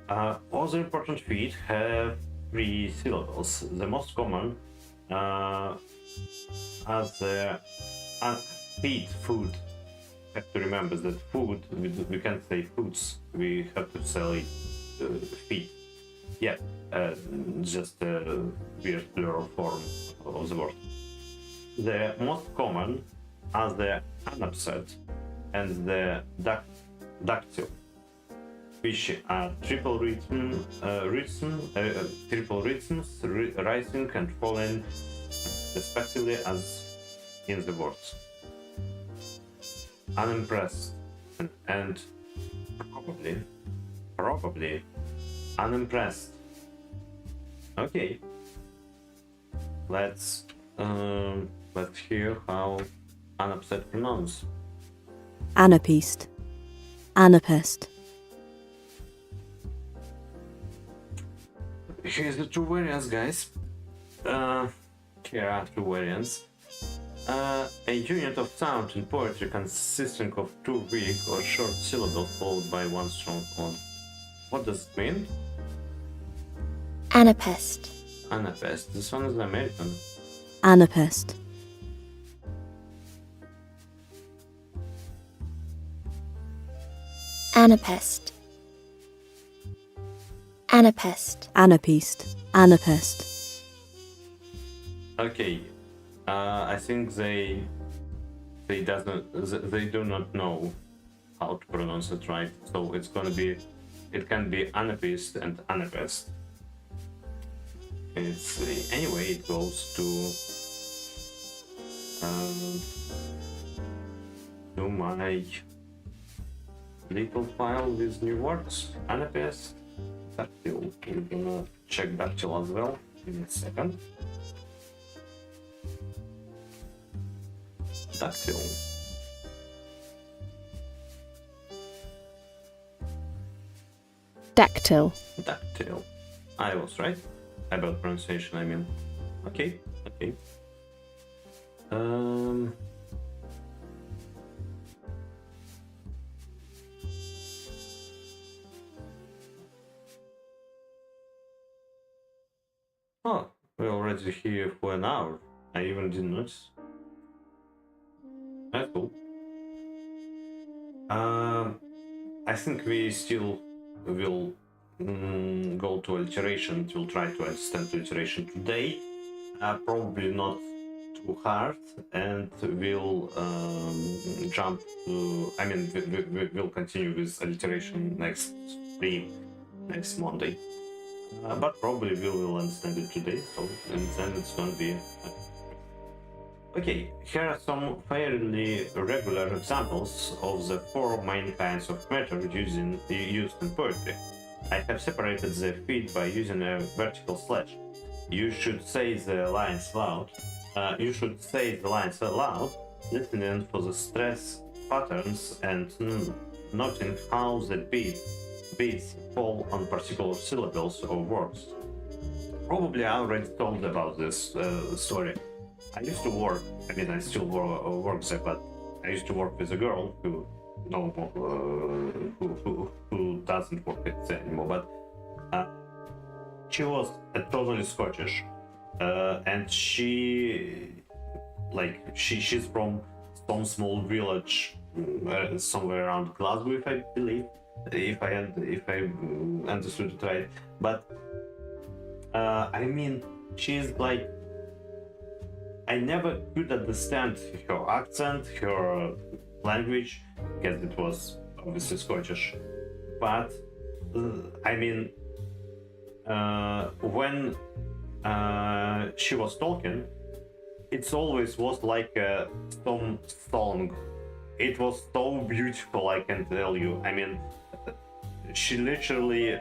[SPEAKER 1] Other important feet have 3 syllables. The most common are the feet, food. Have to remember that food, we can't say foods, we have to say feet. Yeah, just a weird plural form of the word. The most common are the unupset and the dactyl, which are triple rhythms, rising and falling respectively as in the words. Unimpressed and probably unimpressed. Okay, let's hear how unupset pronounce.
[SPEAKER 2] Anapest. Anapest.
[SPEAKER 1] Here's the 2 variants, guys. Here are 2 variants. A unit of sound in poetry consisting of 2 weak or short syllables followed by 1 strong one. What does it mean?
[SPEAKER 5] Anapest.
[SPEAKER 1] Anapest. This one is American.
[SPEAKER 2] Anapest.
[SPEAKER 5] Anapest. Anapest.
[SPEAKER 2] Anapest. Anapest.
[SPEAKER 1] Okay. I think they do not know how to pronounce it right. So it can be Anapest and Anapest. It's anyway it goes to my little file with new words. Anapest, dactyl. We're gonna check dactyl as well in a second. Dactyl.
[SPEAKER 6] Dactyl.
[SPEAKER 1] Dactyl. I was right about pronunciation. I mean, okay. Oh, we're already here for an hour. I even didn't notice. That's cool. I think we still will go to alliteration. We'll try to understand alliteration today. Probably not too hard, and we'll jump to. I mean, we'll continue with alliteration next Monday. But probably we will understand it today. So, and then it's gonna be. Okay, here are some fairly regular examples of the 4 main kinds of matter used in poetry. I have separated the feet by using a vertical slash. you should say the lines loud. You should say the lines aloud, listening for the stress patterns and noting how the beats fall on particular syllables or words. Probably I already told about this story. I used to work, I mean, I still work there, but I used to work with a girl who who doesn't work there anymore, but she was totally Scottish, and she's from some small village somewhere around Glasgow, if I believe, if I understood it right. But I mean, she's like, I never could understand her accent, her language, because it was obviously Scottish. But I mean, when she was talking, it always was like some song. It was so beautiful, I can tell you. I mean, she literally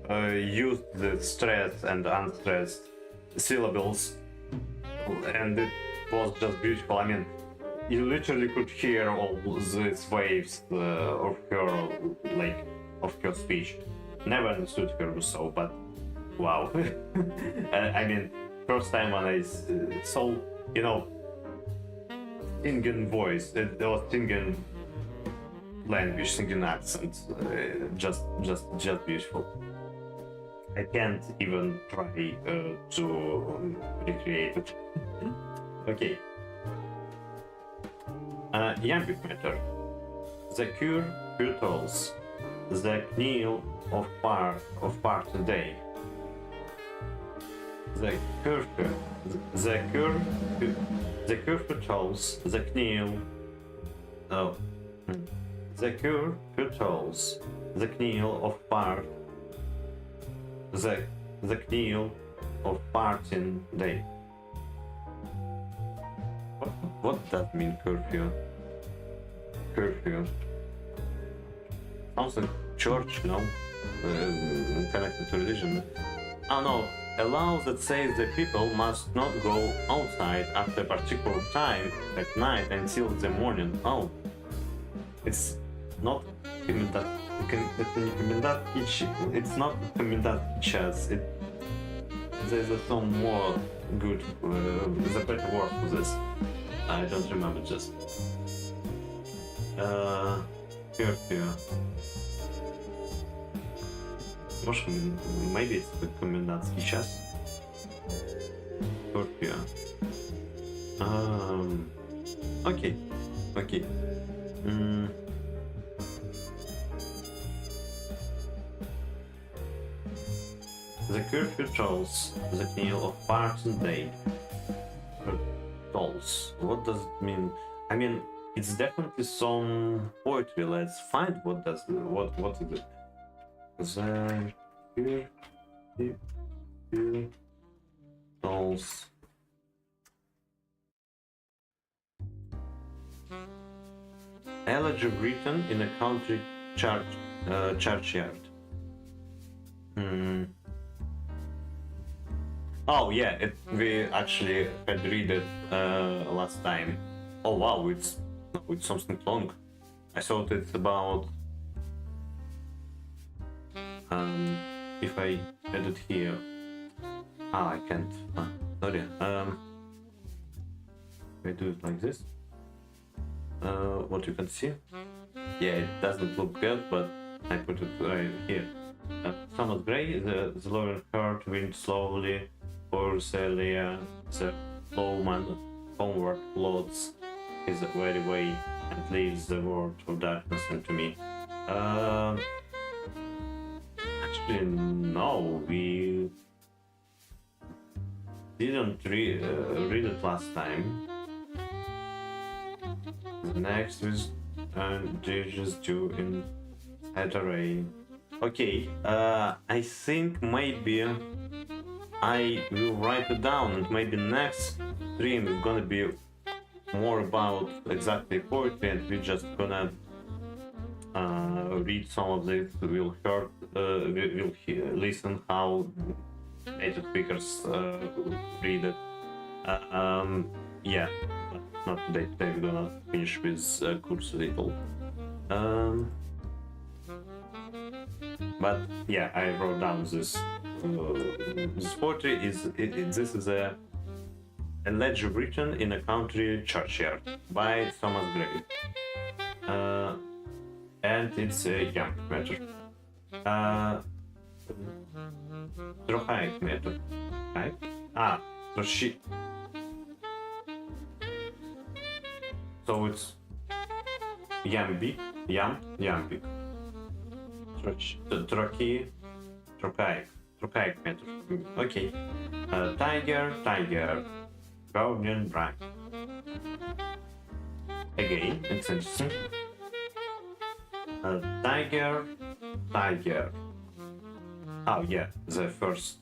[SPEAKER 1] used the stressed and unstressed syllables, and it was just beautiful. I mean, you literally could hear all these waves of her speech. Never understood her so, but wow. I mean, first time when I saw, you know, singing voice, it was singing language, singing accent, just beautiful. I can't even try to recreate it. Okay. Yambik matter. The cure putals, the kneel of part day. The curve, the putals, the kneel. Oh, the cure putals, the kneel of part. The kneel of parting day. What does mean curfew? Curfew. Sounds like church, no? Connected to religion. Oh no, a law that says that people must not go outside after a particular time at night until the morning. Oh, it's not it's not commandant chess. There's some more good, there's a better word for this. I don't remember just. Curfew. Может, maybe it's the комендантский час. Curfew. Okay. Okay. The curfew tolls the knell of parting day. Tolls. What does it mean? I mean, it's definitely some poetry. Let's find what is it. The curfew tolls. Elegy written in a country churchyard. Oh yeah, we actually had read it last time. Oh wow, it's something long. I thought it's about if I add it here. I can't. Sorry. I do it like this. What you can see? Yeah, it doesn't look good, but I put it right here. Somewhat gray. The lower heart wind slowly. Or Celia, the flowman homeward plods his very way and leaves the world of darkness into me. Actually, no, we didn't read it last time. The next is Judges due in array. Okay, I think maybe I will write it down, and maybe next stream is gonna be more about exactly poetry, and we're just gonna read some of this. We'll listen how native speakers read it. Yeah, but not today. Today we're gonna finish with Kurz Little. But yeah, I wrote down this. This poetry this is a ledger written in a country churchyard by Thomas Gray, and it's a young matter. Трохай метр. Right? So so it's Yambik, Yambik. Трохай метр. Okay. Tiger, Guardian Bright. Again, it's interesting. Tiger. Oh yeah, the first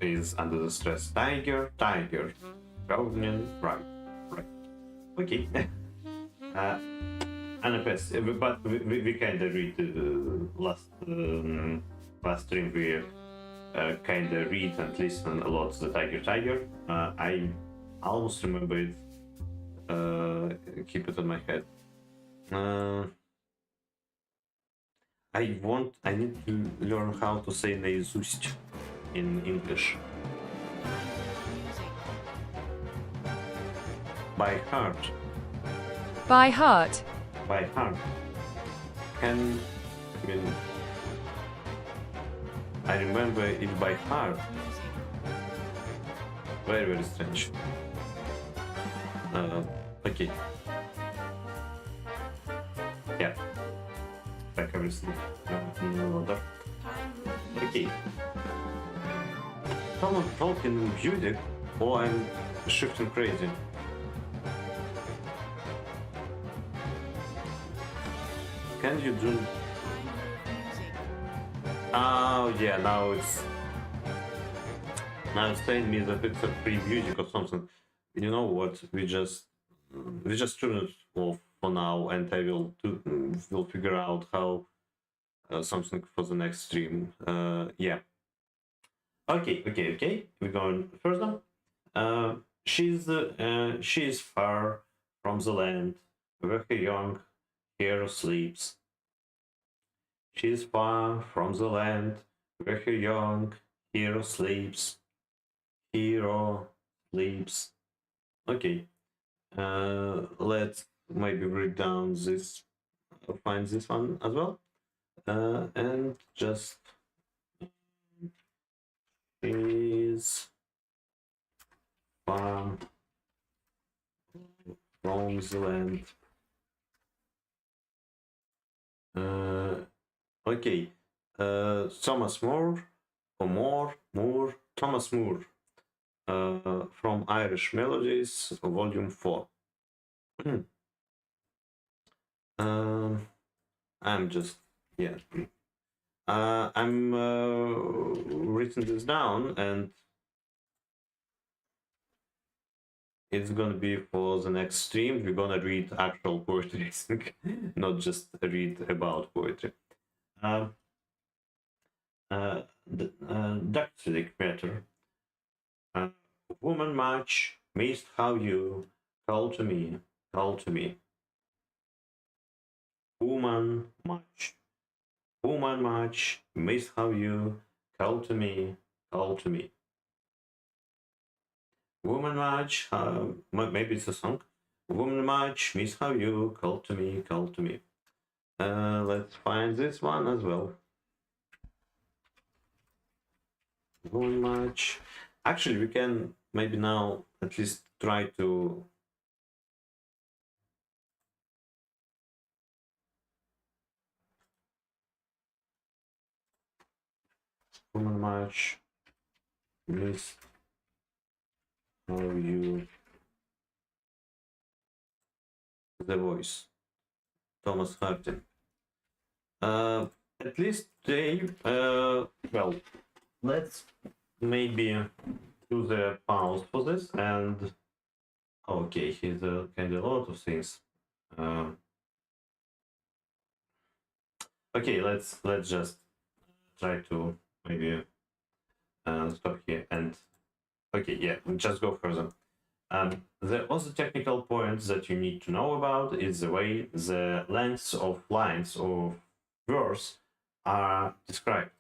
[SPEAKER 1] is under the stress. Tiger, Guardian Bright. Okay. Anapes, but we kind of read last stream we kind of read and listen a lot to the Tiger. I almost remember it. Keep it on my head. I need to learn how to say наизусть in English. By heart.
[SPEAKER 6] By heart.
[SPEAKER 1] By heart. I remember it by heart. Very, very strange. Okay. Yeah. Like everything in order. Okay. Someone talking music, or I'm shifting crazy. Can you do? Oh yeah, now it's saying me that it's a free music or something. You know what? We just turn it off for now, and I will figure out how something for the next stream. Yeah. Okay. We're going further. She's far from the land where her young hero sleeps. She's far from the land where her young hero sleeps. Hero sleeps. Okay. Let's maybe break down this, find this one as well, and just is far from the land. Okay. Thomas Moore, Thomas Moore, from Irish Melodies, Volume 4. I'm just, yeah. I'm written this down, and it's gonna be for the next stream. We're gonna read actual poetry, I think, not just read about poetry. Dactylic matter. Woman much missed how you call to me. Woman much missed how you call to me. Woman much, maybe it's a song. Woman much miss how you call to me. Let's find this one as well. Woman much. Actually, we can maybe now at least try to woman much miss how you the voice. Thomas Harton. At least today, well, let's maybe do the pause for this, and okay, he's kind of a lot of things. Okay, let's just try to maybe stop here and okay, yeah, just go further. The other technical points that you need to know about is the way the lengths of lines of words are described.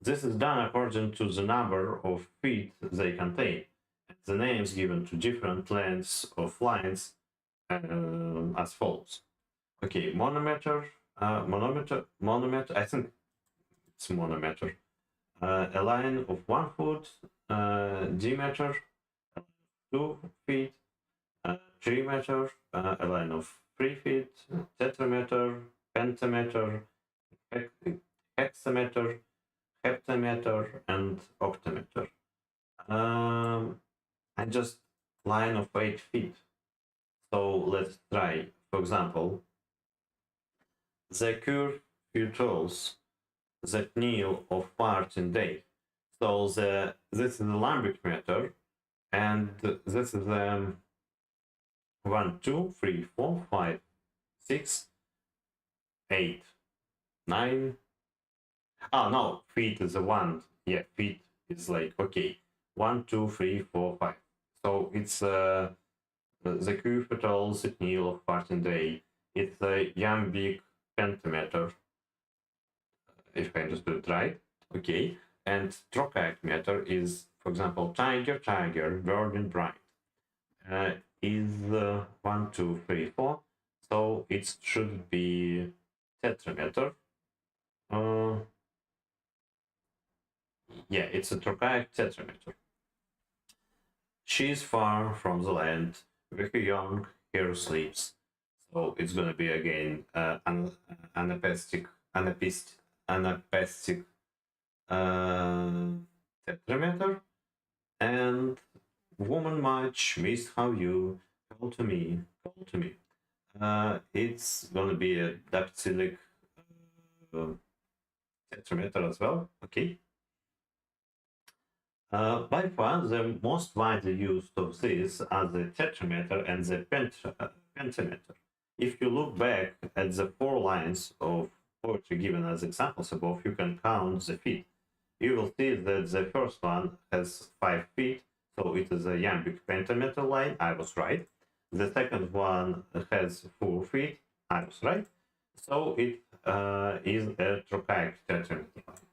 [SPEAKER 1] This is done according to the number of feet they contain. The names given to different lengths of lines as follows. Okay, monometer, monometer, I think it's monometer. A line of 1 foot, diameter, 2 feet, 3 meter, a line of 3 feet, tetrameter, pentameter, hexameter, heptameter, and octameter. And just line of 8 feet. So let's try. For example, the curve filters the kneel of part in day. So this is the lambic meter, and this is the 1, 2, 3, 4, 5, 6, 8, 9. Oh no, feet is the one. Yeah, feet is like okay. 1, 2, 3, 4, 5. So it's the curve filters the kneel of part in day. It's a iambic pentameter, if I understood it right. Okay, and trochaic meter is, for example, tiger, tiger, bird and bright. Is 1, 2, 3, 4. So it should be tetrameter. Yeah, it's a trochaic tetrameter. She's far from the land, with her young, here sleeps. So it's gonna be again anapestic tetrameter, and woman much miss how you call to me. It's gonna be a dactylic tetrameter as well. Okay. By far, the most widely used of these are the tetrameter and the pentameter. If you look back at the 4 lines of poetry given as examples above, you can count the feet. You will see that the first one has 5 feet, so it is a iambic pentameter line. I was right. The second one has 4 feet. I was right. So it is a trochaic tetrameter line.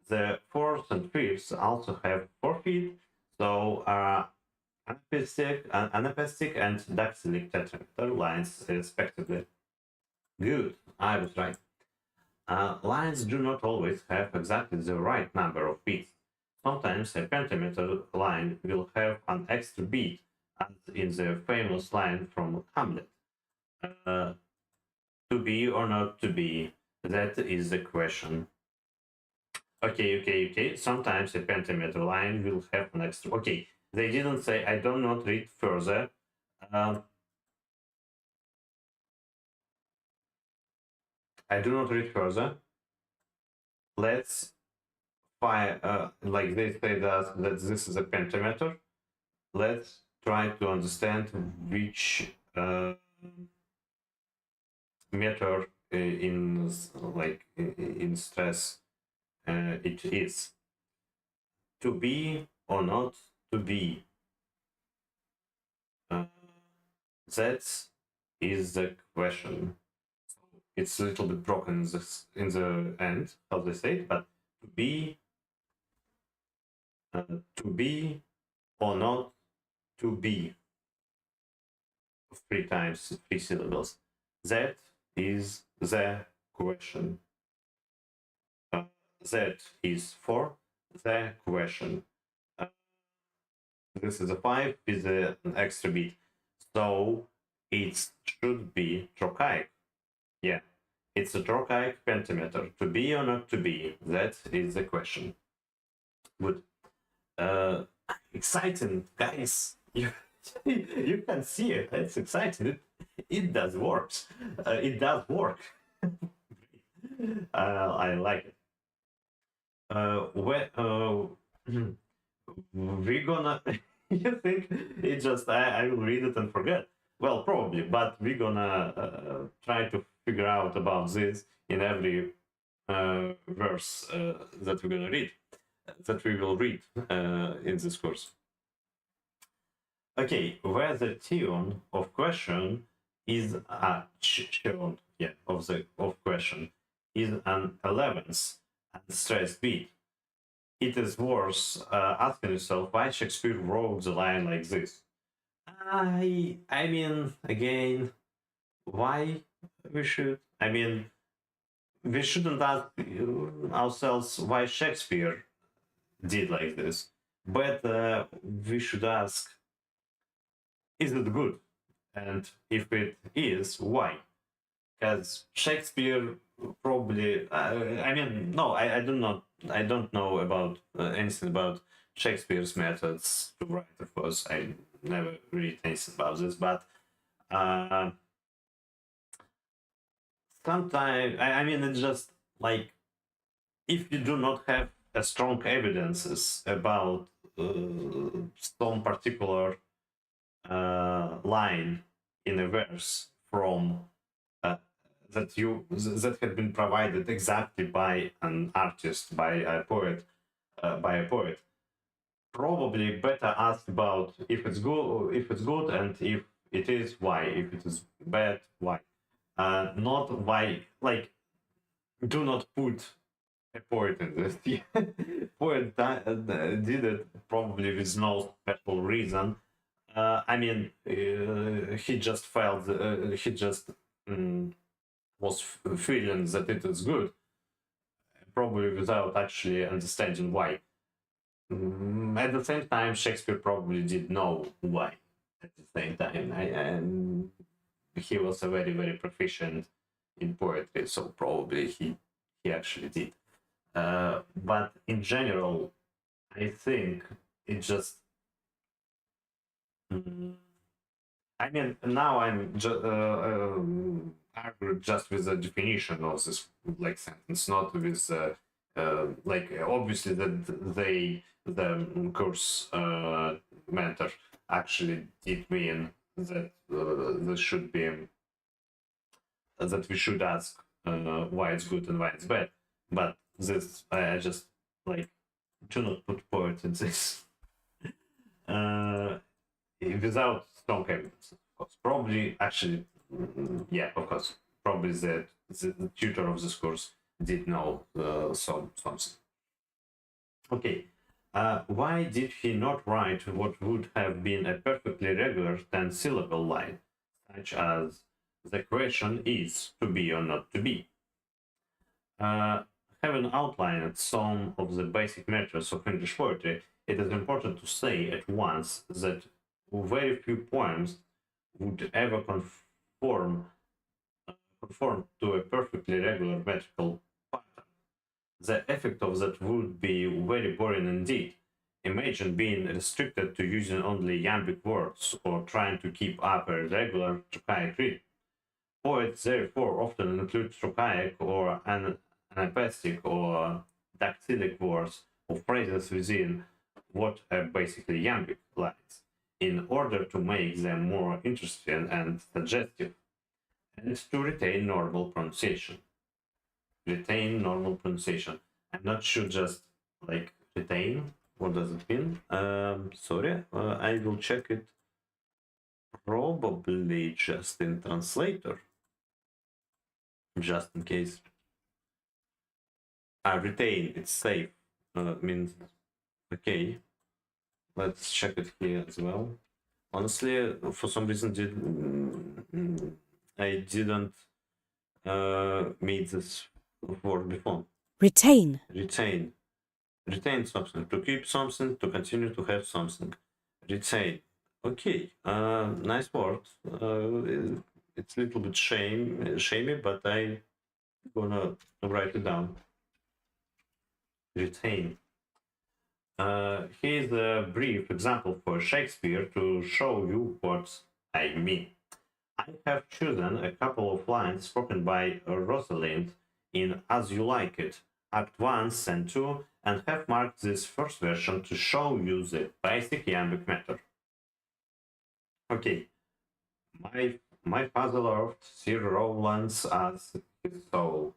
[SPEAKER 1] The fourth and fifth also have 4 feet, so anapestic and dactylic tetrameter lines respectively. Good, I was right. Lines do not always have exactly the right number of beats. Sometimes a pentameter line will have an extra beat, as in the famous line from Hamlet. To be or not to be, that is the question. Okay. Sometimes a pentameter line will have an extra. Okay, they didn't say. I do not read further. I do not read further. Let's find, like they say that this is a pentameter. Let's try to understand which meter in stress it is. To be or not to be. That is the question. It's a little bit broken in the end, how they say it, but to be or not to be. 3 times, 3 syllables. That is the question. That is for the question. This is a 5 with an extra beat. So it should be trochaic. Yeah, it's a trochaic pentameter. To be or not to be, that is the question. Good. Exciting, guys. You can see it. It's exciting. It does work. It does work. I like it. We're gonna. You think it just I will read it and forget? Well, probably, but we're gonna try to figure out about this in every verse that we're gonna read, that we will read in this course. Okay, where the tune of question is a tune, of question is an 11th and stressed beat. It is worth asking yourself why Shakespeare wrote the line like this. I mean, again, why we should? I mean, we shouldn't ask ourselves why Shakespeare did like this, but we should ask, is it good? And if it is, why? Because Shakespeare probably, I mean, no, I don't know about anything about Shakespeare's methods to write. Of course, I never read anything about this, but uh, sometimes, I mean, it's just like if you do not have a strong evidences about some particular line in a verse from that had been provided exactly by an artist, by a poet, probably better ask about if it's good, and if it is, why. If it is bad, why. Not why. Like, do not put a poet in this. Poet did it probably with no special reason. I mean, he just felt. He just was feeling that it is good, probably without actually understanding why. At the same time, Shakespeare probably did know why. At the same time, and he was a very proficient in poetry, so probably he actually did. But in general, I think it just. I mean, now I'm arguing just with the definition of this like sentence, not with like obviously that the course mentor actually did mean that this should be that we should ask why it's good and why it's bad. But this I just like do not put poet in this without strong evidence. Of course, probably actually, yeah, of course, probably the tutor of this course did know something. Okay. Why did he not write what would have been a perfectly regular 10-syllable line, such as the question is to be or not to be? Having outlined some of the basic matters of English poetry, it is important to say at once that very few poems would ever conform to a perfectly regular metrical pattern. The effect of that would be very boring indeed. Imagine being restricted to using only iambic words or trying to keep up a regular trochaic rhythm. Poets therefore often include trochaic or anapestic or dactylic words or phrases within what are basically iambic lines, in order to make them more interesting and suggestive, and to retain normal pronunciation. I'm not sure just like retain. What does it mean? Sorry, I will check it probably just in translator, just in case. Retain, it's safe. Means okay. Let's check it here as well. Honestly, for some reason, I didn't meet this word before.
[SPEAKER 2] Retain.
[SPEAKER 1] Retain something, to keep something, to continue to have something. Retain. Okay, nice word. It's a little bit shamey, but I'm gonna write it down. Retain. Here's a brief example for Shakespeare to show you what I mean. I have chosen a couple of lines spoken by Rosalind in As You Like It, Act 1, Scene 2, and have marked this first version to show you the basic iambic meter. Okay, my father loved Sir Rowlands as his soul.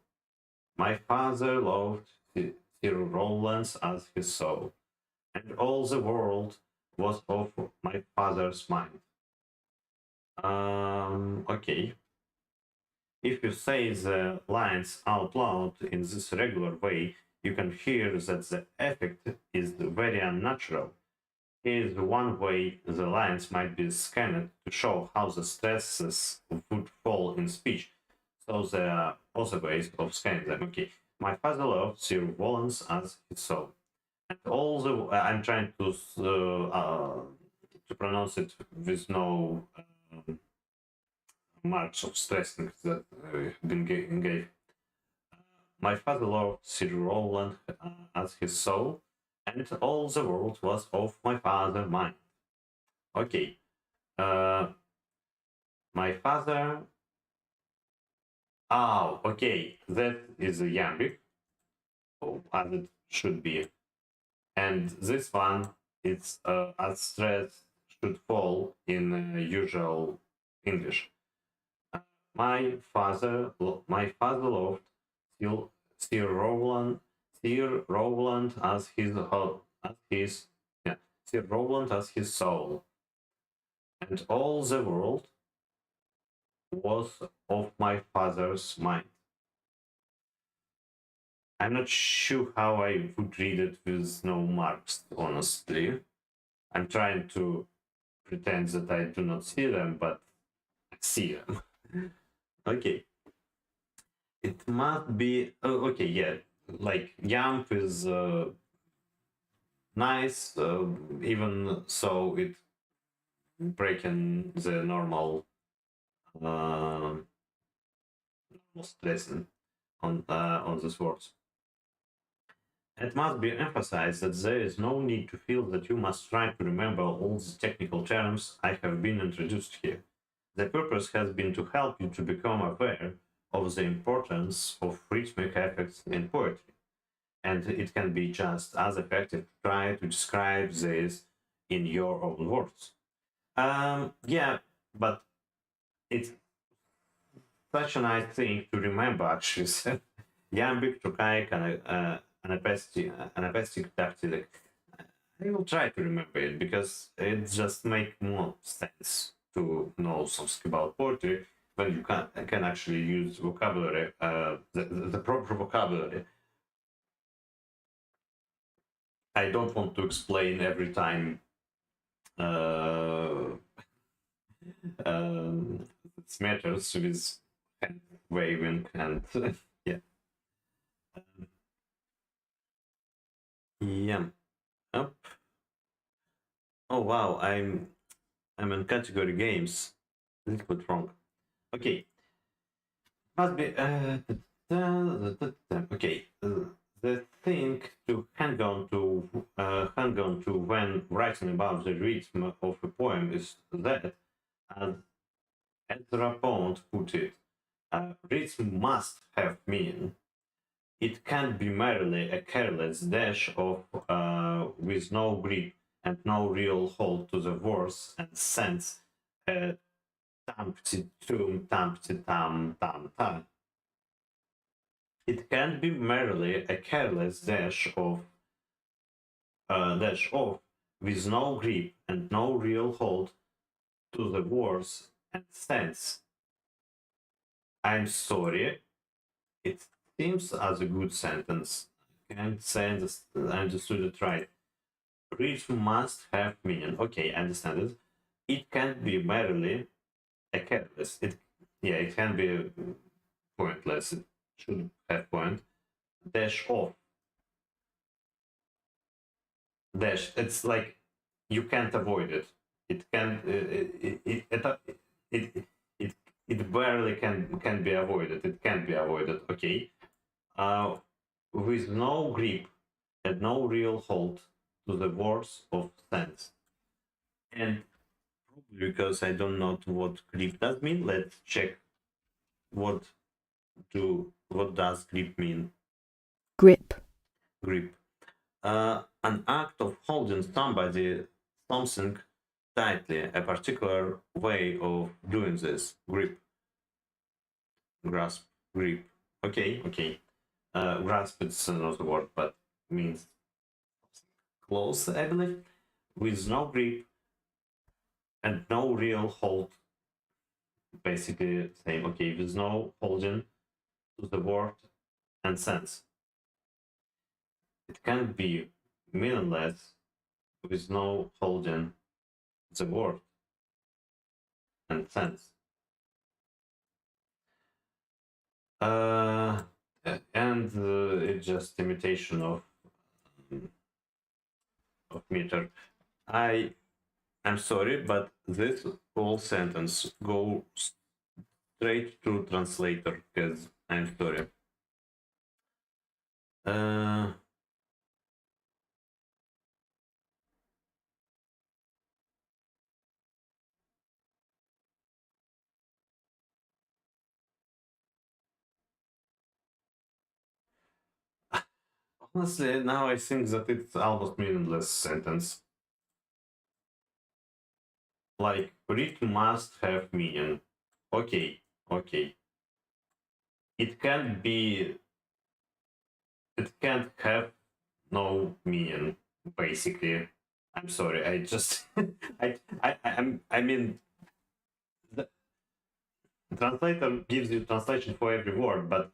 [SPEAKER 1] My father loved Sir Rowlands as his soul, and all the world was of my father's mind. Okay. If you say the lines out loud in this regular way, you can hear that the effect is very unnatural. Here is one way the lines might be scanned to show how the stresses would fall in speech. So there are other ways of scanning them. Okay, my father loved Sir Rollins as his soul, and all the I'm trying to pronounce it with no marks of stressing that been gave. My father loved Sir Rowland as his soul, and all the world was of my father's mind. Okay, my father. Oh, okay, that is a iambic, as it should be, and this one it's as stress should fall in usual English. My father loved Sir, Sir Rowland, Sir Rowland as his, yeah, Sir Rowland as his soul, and all the world was of my father's mind. I'm not sure how I would read it with no marks, honestly. I'm trying to pretend that I do not see them, but I see them. Okay. It must be okay. Yeah, like Yamp is nice, even so it breaking the normal lesson on these words. It must be emphasized that there is no need to feel that you must try to remember all the technical terms I have been introduced here. The purpose has been to help you to become aware of the importance of rhythmic effects in poetry, and it can be just as effective to try to describe this in your own words. Yeah, but it's such a nice thing to remember, actually. Iambic, trochaic, and anapestic, dactylic. I will try to remember it because it just makes more sense to know something about poetry when you can actually use vocabulary, the proper vocabulary. I don't want to explain every time uh, it matters with hand waving and yeah. Yeah. Up. Oh wow, I'm in category games. A little bit wrong. Okay. Must be okay. The thing to hang on to when writing about the rhythm of a poem is that, as Ezra Pound put it, rhythm must have meaning. It can't be merely a careless dash of with no grip and no real hold to the words and sense. Tampty tum tampty tam tam ta. It can't be merely a careless dash off with no grip and no real hold to the words and sense. I'm sorry, it seems as a good sentence. Can't say I understood it right. Rhythm must have meaning. Okay, I understand it. It can't be merely a careless. It can be pointless. It should have point. Dash off. Dash. It's like you can't avoid it. It can. It it barely can be avoided. It can be avoided. Okay. With no grip and no real hold to the words of sense. And probably because I don't know what grip does mean, let's check what does grip mean.
[SPEAKER 2] grip,
[SPEAKER 1] Grip. An act of holding something tightly, a particular way of doing this. Grip. Grasp. Grip. Okay. grasp is not the word, but means close, I believe, with no grip and no real hold. Basically, same. Okay, with no holding to the word and sense. It can be meaningless with no holding the word and sense. And it's just imitation of meter. I'm sorry, but this whole sentence goes straight to translator because I'm sorry. Honestly, now I think that it's almost meaningless sentence. Like, read must have meaning. Okay, okay. It can't be. It can't have no meaning. Basically, I'm sorry. I just, I mean, the translator gives you translation for every word, but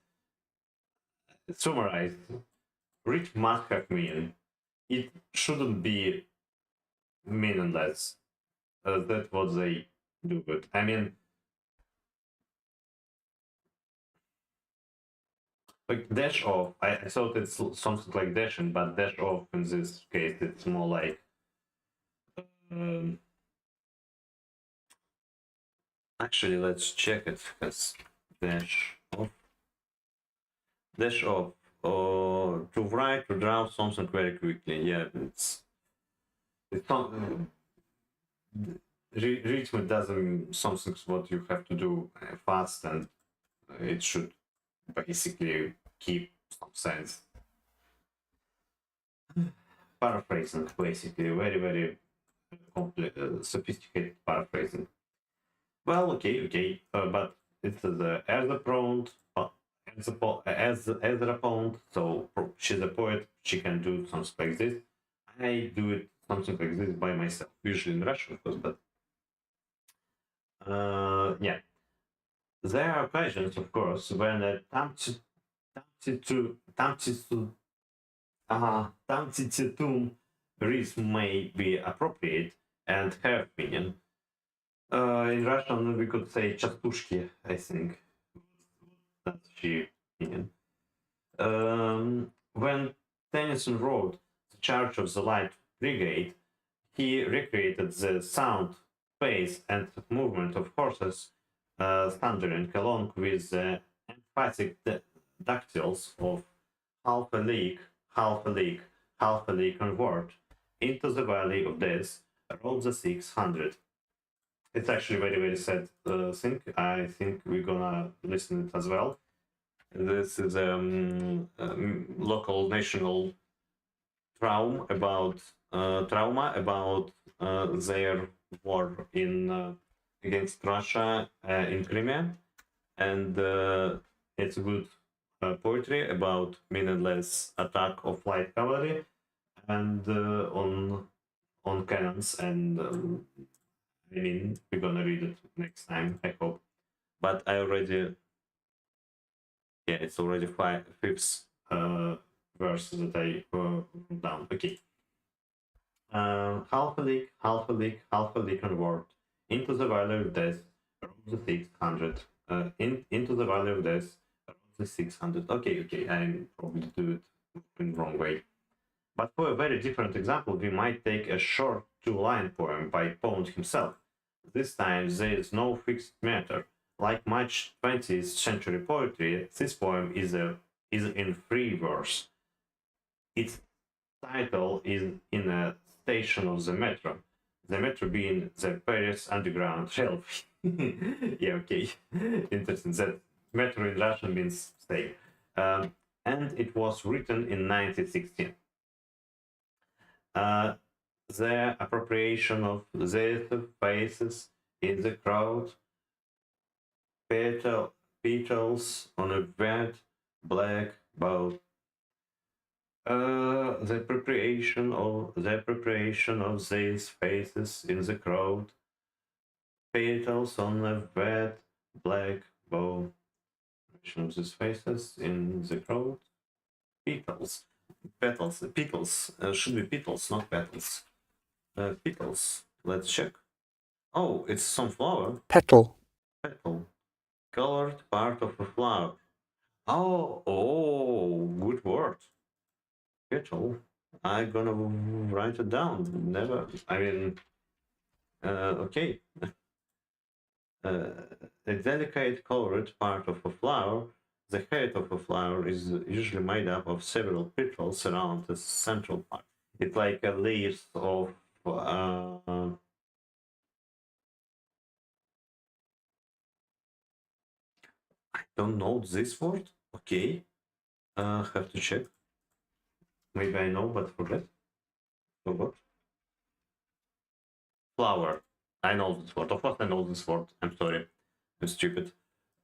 [SPEAKER 1] summarize. Read must have meaning. It shouldn't be meaningless. That's what they do. But I mean, like dash off. I thought it's something like dashing, but dash off in this case it's more like actually let's check it because dash off. Dash off or to write to draw something very quickly. Yeah, it's not rhythm doesn't something what you have to do fast, and it should basically keep some sense. Paraphrasing, basically, very sophisticated paraphrasing. Well, okay, but it's the Ezra prompt, Ezra prompt. So she's a poet. She can do something like this. I do it something like this by myself, usually in Russian, of course. But yeah, there are occasions, of course, when a tamtitum rhythm may be appropriate and have meaning. In Russian, we could say частушки, I think. That's she meaning. When Tennyson wrote The Charge of the Light Brigade, he recreated the sound, pace, and movement of horses thundering along with the emphatic dactyls of half a league, half a league, half a league onward into the valley of death, rode the 600. It's actually very sad thing. I think we're gonna listen it as well. This is local national trauma about their war in against Russia in Crimea, and it's good poetry about meaningless attack of light cavalry and on cannons. And I mean, we're gonna read it next time, I hope. But I already, yeah, it's already fifth verse that I wrote down. Okay. Half a league, half a league, half a league onward into the valley of death, around the 600. Into the valley of death, around the 600. Okay, I probably do it in the wrong way. But for a very different example, we might take a short two-line poem by Pound himself. This time there is no fixed meter. Like much 20th century poetry, this poem is in free verse. Its title is in a station of the metro being the Paris Underground Railway. Yeah, okay. Interesting. That metro in Russian means stay. And it was written in 1916. The appropriation of these faces in the crowd, petals on a wet black bow. The appropriation of these faces in the crowd. Petals on a wet black bow. Of these faces in the crowd. Petals. Petals. Should be petals, not petals. Petals. Let's check. Oh, it's sunflower.
[SPEAKER 3] petal,
[SPEAKER 1] Petal. Colored part of a flower. Oh, good word. Petal. I'm gonna write it down. Never. I mean, okay. A delicate colored part of a flower. The head of a flower is usually made up of several petals around the central part. It's like a leaves of. I don't know this word. Okay, have to check. Maybe I know, but forget. Forgot. Flower. I know this word. Of course, I know this word. I'm sorry. I'm stupid.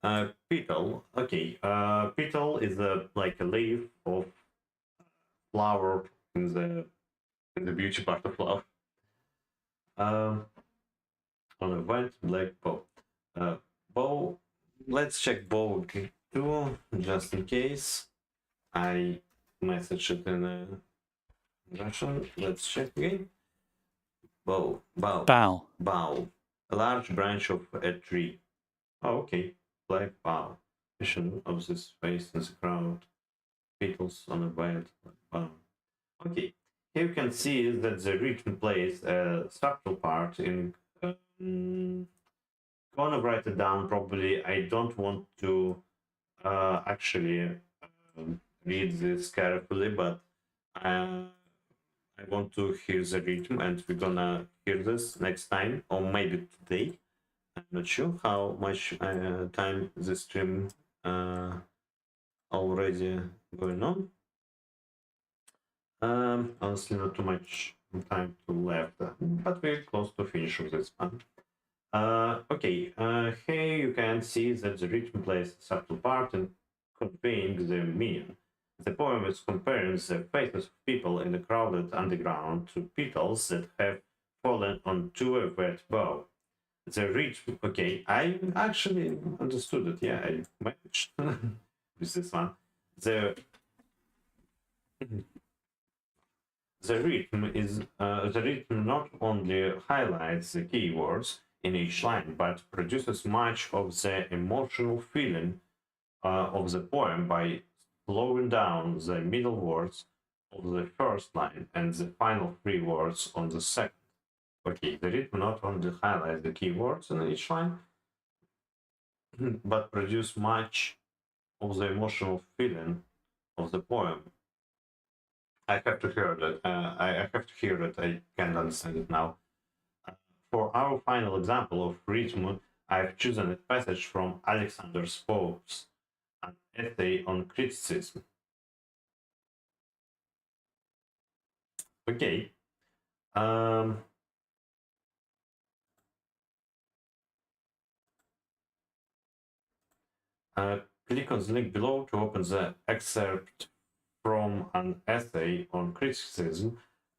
[SPEAKER 1] Petal. Okay. Petal is like a leaf of flower in the beauty part of flower. On a white black bow. Bow. Let's check bow too, just in case. I messaged it in Russian. Let's check again. Bow.
[SPEAKER 4] bow,
[SPEAKER 1] Bow. A large branch of a tree. Oh, okay. Black bow. Vision of this face in the crowd. Petals on a white bow. Okay. Here you can see that the rhythm plays a subtle part in. Gonna write it down. Probably I don't want to actually read this carefully, but I want to hear the rhythm, and we're gonna hear this next time, or maybe today. I'm not sure how much time the stream already going on. Honestly, not too much time to left, but we're close to finish with this one. Okay, here you can see that the rhythm plays a subtle part in conveying the meaning. The poem is comparing the faces of people in a crowded underground to petals that have fallen onto a wet bow. The rhythm, okay, I actually understood it. Yeah, I managed with this one. The the rhythm not only highlights the keywords in each line, but produces much of the emotional feeling of the poem by slowing down the middle words of the first line and the final three words on the second. Okay, the rhythm not only highlights the keywords in each line, but produce much of the emotional feeling of the poem. I have to hear that. I have to hear it. I can't understand it now. For our final example of rhythm, I've chosen a passage from Alexander Pope's An Essay on Criticism. Okay. Click on the link below to open the excerpt from an essay on criticism.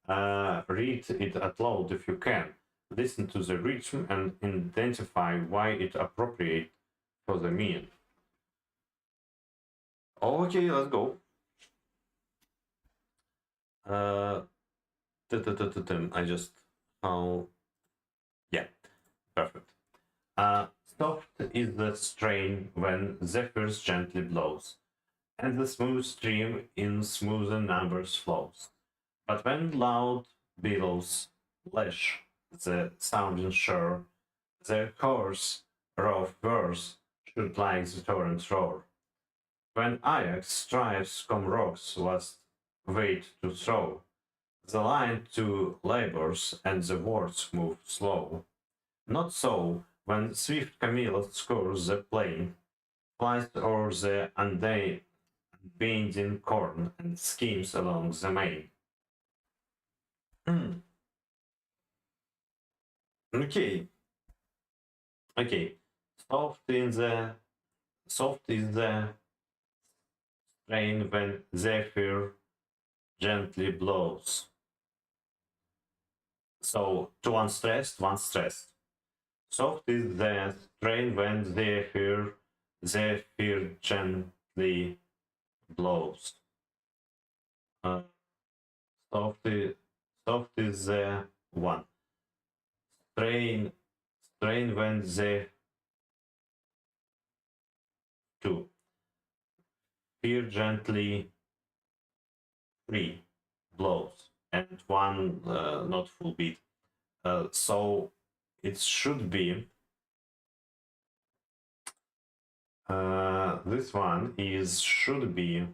[SPEAKER 1] Read it out loud if you can. Listen to the rhythm and identify why it appropriate for the meaning. Okay, let's go. I just yeah, perfect. Soft is the strain when zephyrs gently blows, and the smooth stream in smoother numbers flows. But when loud billows lash the sounding shore, the hoarse, rough verse should like the torrent roar. When Ajax strives come rocks was weight to throw, the line to labors and the words move slow. Not so when swift Camilla scores the plain, flies o'er the unbending corn and skims along the main. Okay. Okay. Soft is the rain when zephyr gently blows. So to unstressed, one stressed. Soft is the rain when zephyr gently blows. Uh, soft is the one. Strain when the two. Fear gently three blows and one not full beat. So it should be this one is should be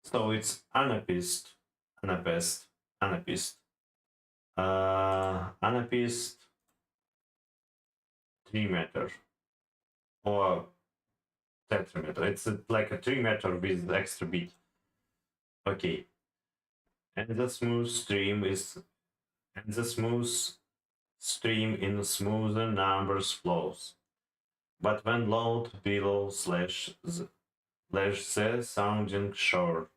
[SPEAKER 1] so it's anapist, anapist 3 meter or centimeter. It's like a 3 meter with extra beat. Okay, and the smooth stream in smoother numbers flows. But when loud below slash the sounding shore,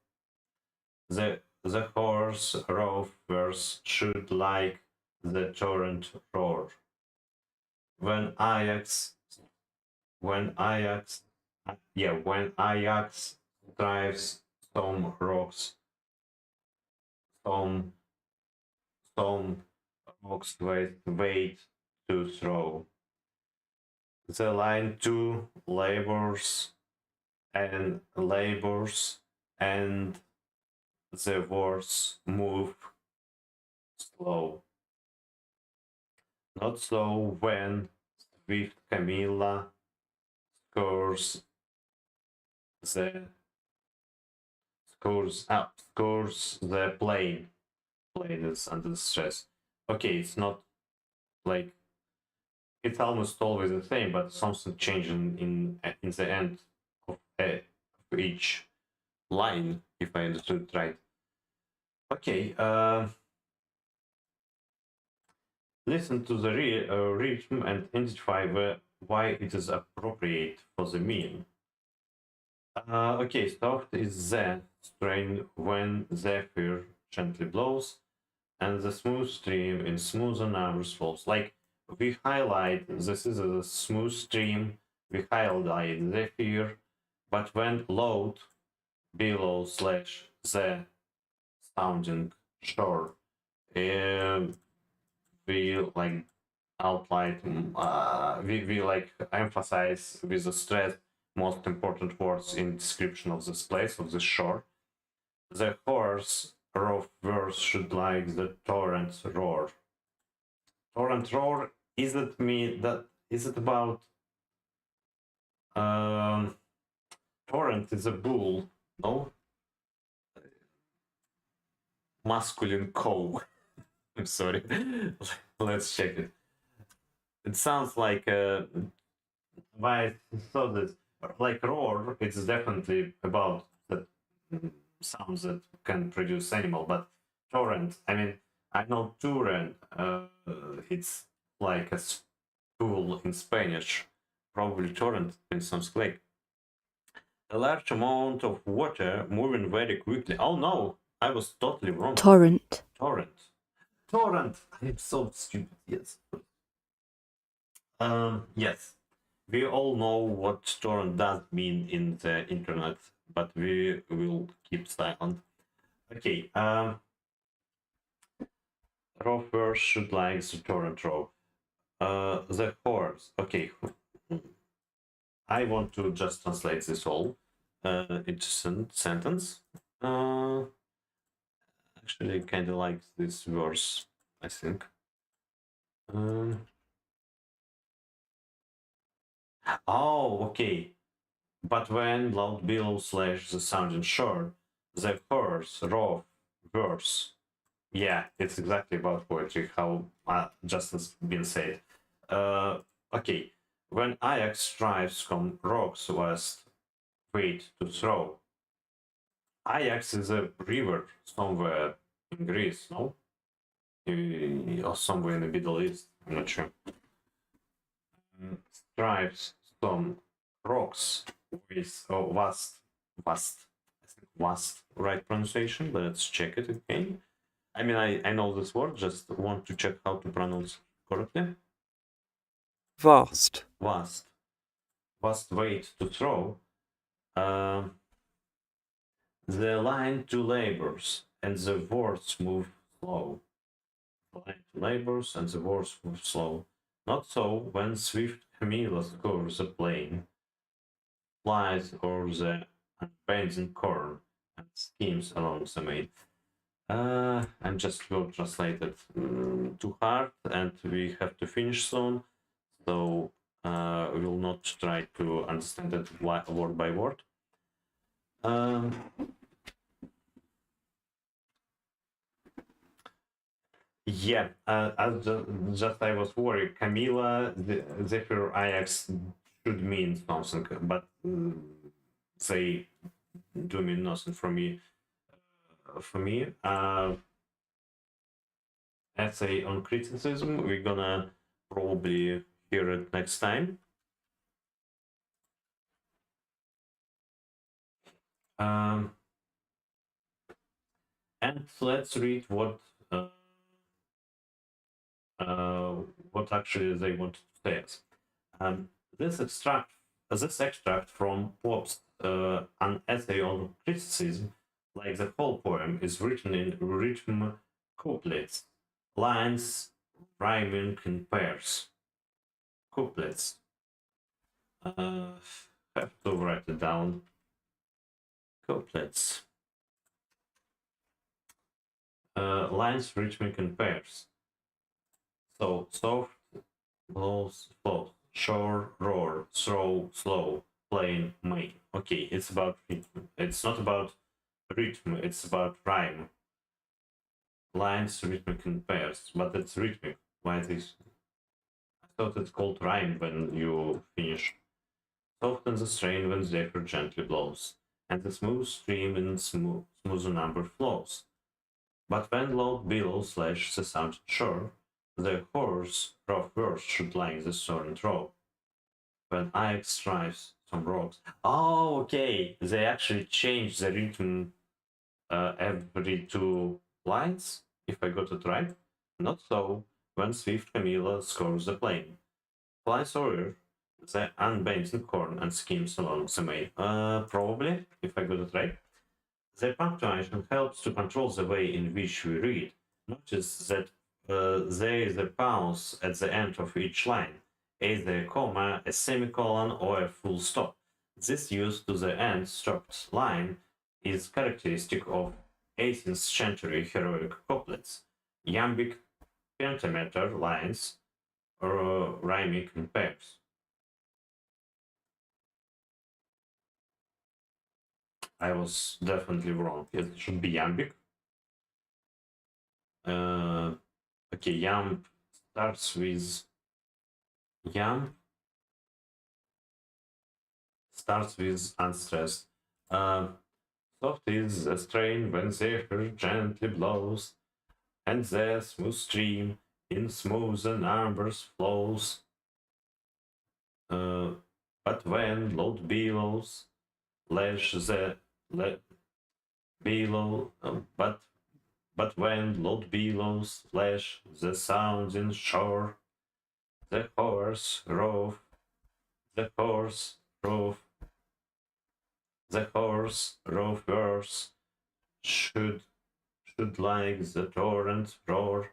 [SPEAKER 1] the horse rovers should like the torrent roar. When Ajax drives some rocks, some rocks wait to throw. The line two labors and the words move slow. Not slow when swift Camilla scores the plane. Plane is under stress. Okay, it's not like it's almost always the same, but something changed in the end of each line, if I understood right. Okay, listen to the rhythm and identify why it is appropriate for the mean. Okay, soft is the strain when zephyr gently blows, and the smooth stream in smoother numbers flows. Like we highlight, this is a smooth stream, we highlight zephyr, but when loud below slash the sounding shore, we like outline, we like emphasize with the stress most important words in description of this place, of this shore. The horse rovers should like the torrent roar. Torrent roar, is it about torrent is a bull, no? Masculine cow. I'm sorry. Let's check it. It sounds like why I thought that like roar, it's definitely about the sounds that can produce animal, but torrent, I mean, I know torrent, it's like a spool in Spanish, probably torrent in some like a large amount of water moving very quickly. Oh no, I was totally wrong.
[SPEAKER 2] Torrent.
[SPEAKER 1] Torrent. I'm so stupid. Yes. Yes. We all know what torrent does mean in the internet, but we will keep silent. Okay. Rovers should like the torrent row. The horse. Okay. I want to just translate this all into sentence. Actually, I kind of like this verse, I think. Oh, okay. But when loud below slash the sounding shore, the horse, raw, verse. Yeah, it's exactly about poetry, how just has been said. Okay. When Ajax drives from rocks west, wait to throw. Ajax is a river somewhere in Greece, no? or somewhere in the Middle East. I'm not sure. Stripes some rocks with vast, right pronunciation. Let's check it again. I mean, I know this word, just want to check how to pronounce correctly.
[SPEAKER 3] Vast.
[SPEAKER 1] Vast weight to throw. The line to labors and the words move slow. The line to labors and the words move slow. Not so when swift Camilla scores the plain, flies o'er the unbending corn, and skims along the main. I'm just will translate it too hard, and we have to finish soon. So we will not try to understand it word by word. Yeah, just I was worried. Camila, Zephyr, Ajax should mean something, but they do mean nothing for me. Essay on criticism, we're gonna probably hear it next time. And let's read what actually they want to say us. This extract from Pope's an essay on criticism, like the whole poem, is written in rhythm couplets, lines rhyming in pairs. Couplets. Have to write it down. Couplets. Lines rhythmic in pairs. So soft, lows, flow, shore, roar, throw, slow, plain, main. Okay, it's about rhythm. It's not about rhythm, it's about rhyme. Lines rhythmic in pairs, but it's rhythmic. Why this? I thought it's called rhyme when you finish. Soften the strain when zephyr gently blows, and the smooth stream in smoother number flows. But when loud billows lash the sounded shore, the hoarse, rough verse should line the soaring rope. When Ajax strives some rocks. Oh, okay. They actually changed the rhythm every 2 lines, if I got it right. Not so when swift Camilla scores the plain. Flies over the unbending corn and skims along the main. Probably, if I got it right. The punctuation helps to control the way in which we read. Notice that there is a pause at the end of each line, either a comma, a semicolon, or a full stop. This use to the end stopped line is characteristic of 18th century heroic couplets, iambic pentameter lines, or rhyming in pairs. I was definitely wrong. It should be iambic. Okay, yamb starts with unstressed. Soft is a strain when zephyr gently blows, and the smooth stream in smooth numbers flows. But when loud billows lash the billow, but when loud billows lash the sounding shore, the horse rove verse should like the torrent roar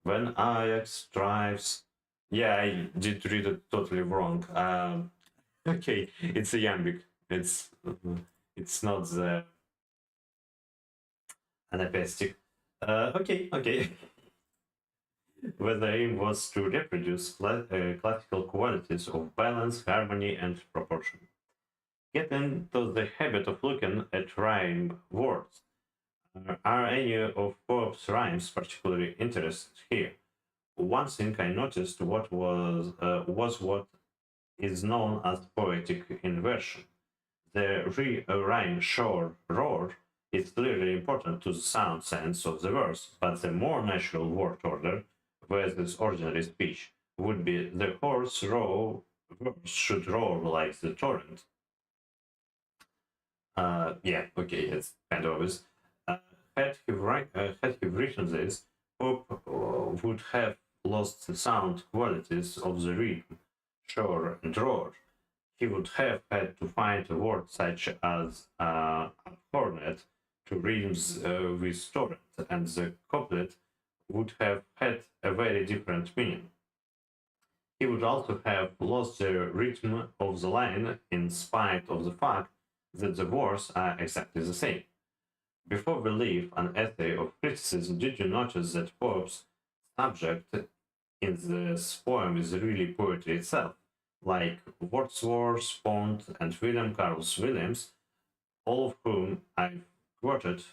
[SPEAKER 1] when Ajax drives. Yeah, I did read it totally wrong. Okay, it's a iambic. It's not the anapestic. Okay. Where the aim was to reproduce classical qualities of balance, harmony, and proportion. Get into the habit of looking at rhyme words. Are any of Pope's rhymes particularly interested here? One thing I noticed was what is known as poetic inversion. The rhyme shore roar is clearly important to the sound sense of the verse, but the more natural word order, versus ordinary speech, would be the horse roar verse should roar like the torrent. Yeah, okay, it's kind of obvious. Had he written this, Pope would have lost the sound qualities of the rhythm, shore and roar. He would have had to find a word such as abhornet to rhymes with torrent, and the couplet would have had a very different meaning. He would also have lost the rhythm of the line in spite of the fact that the words are exactly the same. Before we leave an essay of criticism, did you notice that Pope's subject in this poem is really poetry itself? Like Wordsworth, Pond, and William Carlos Williams, all of whom I've quoted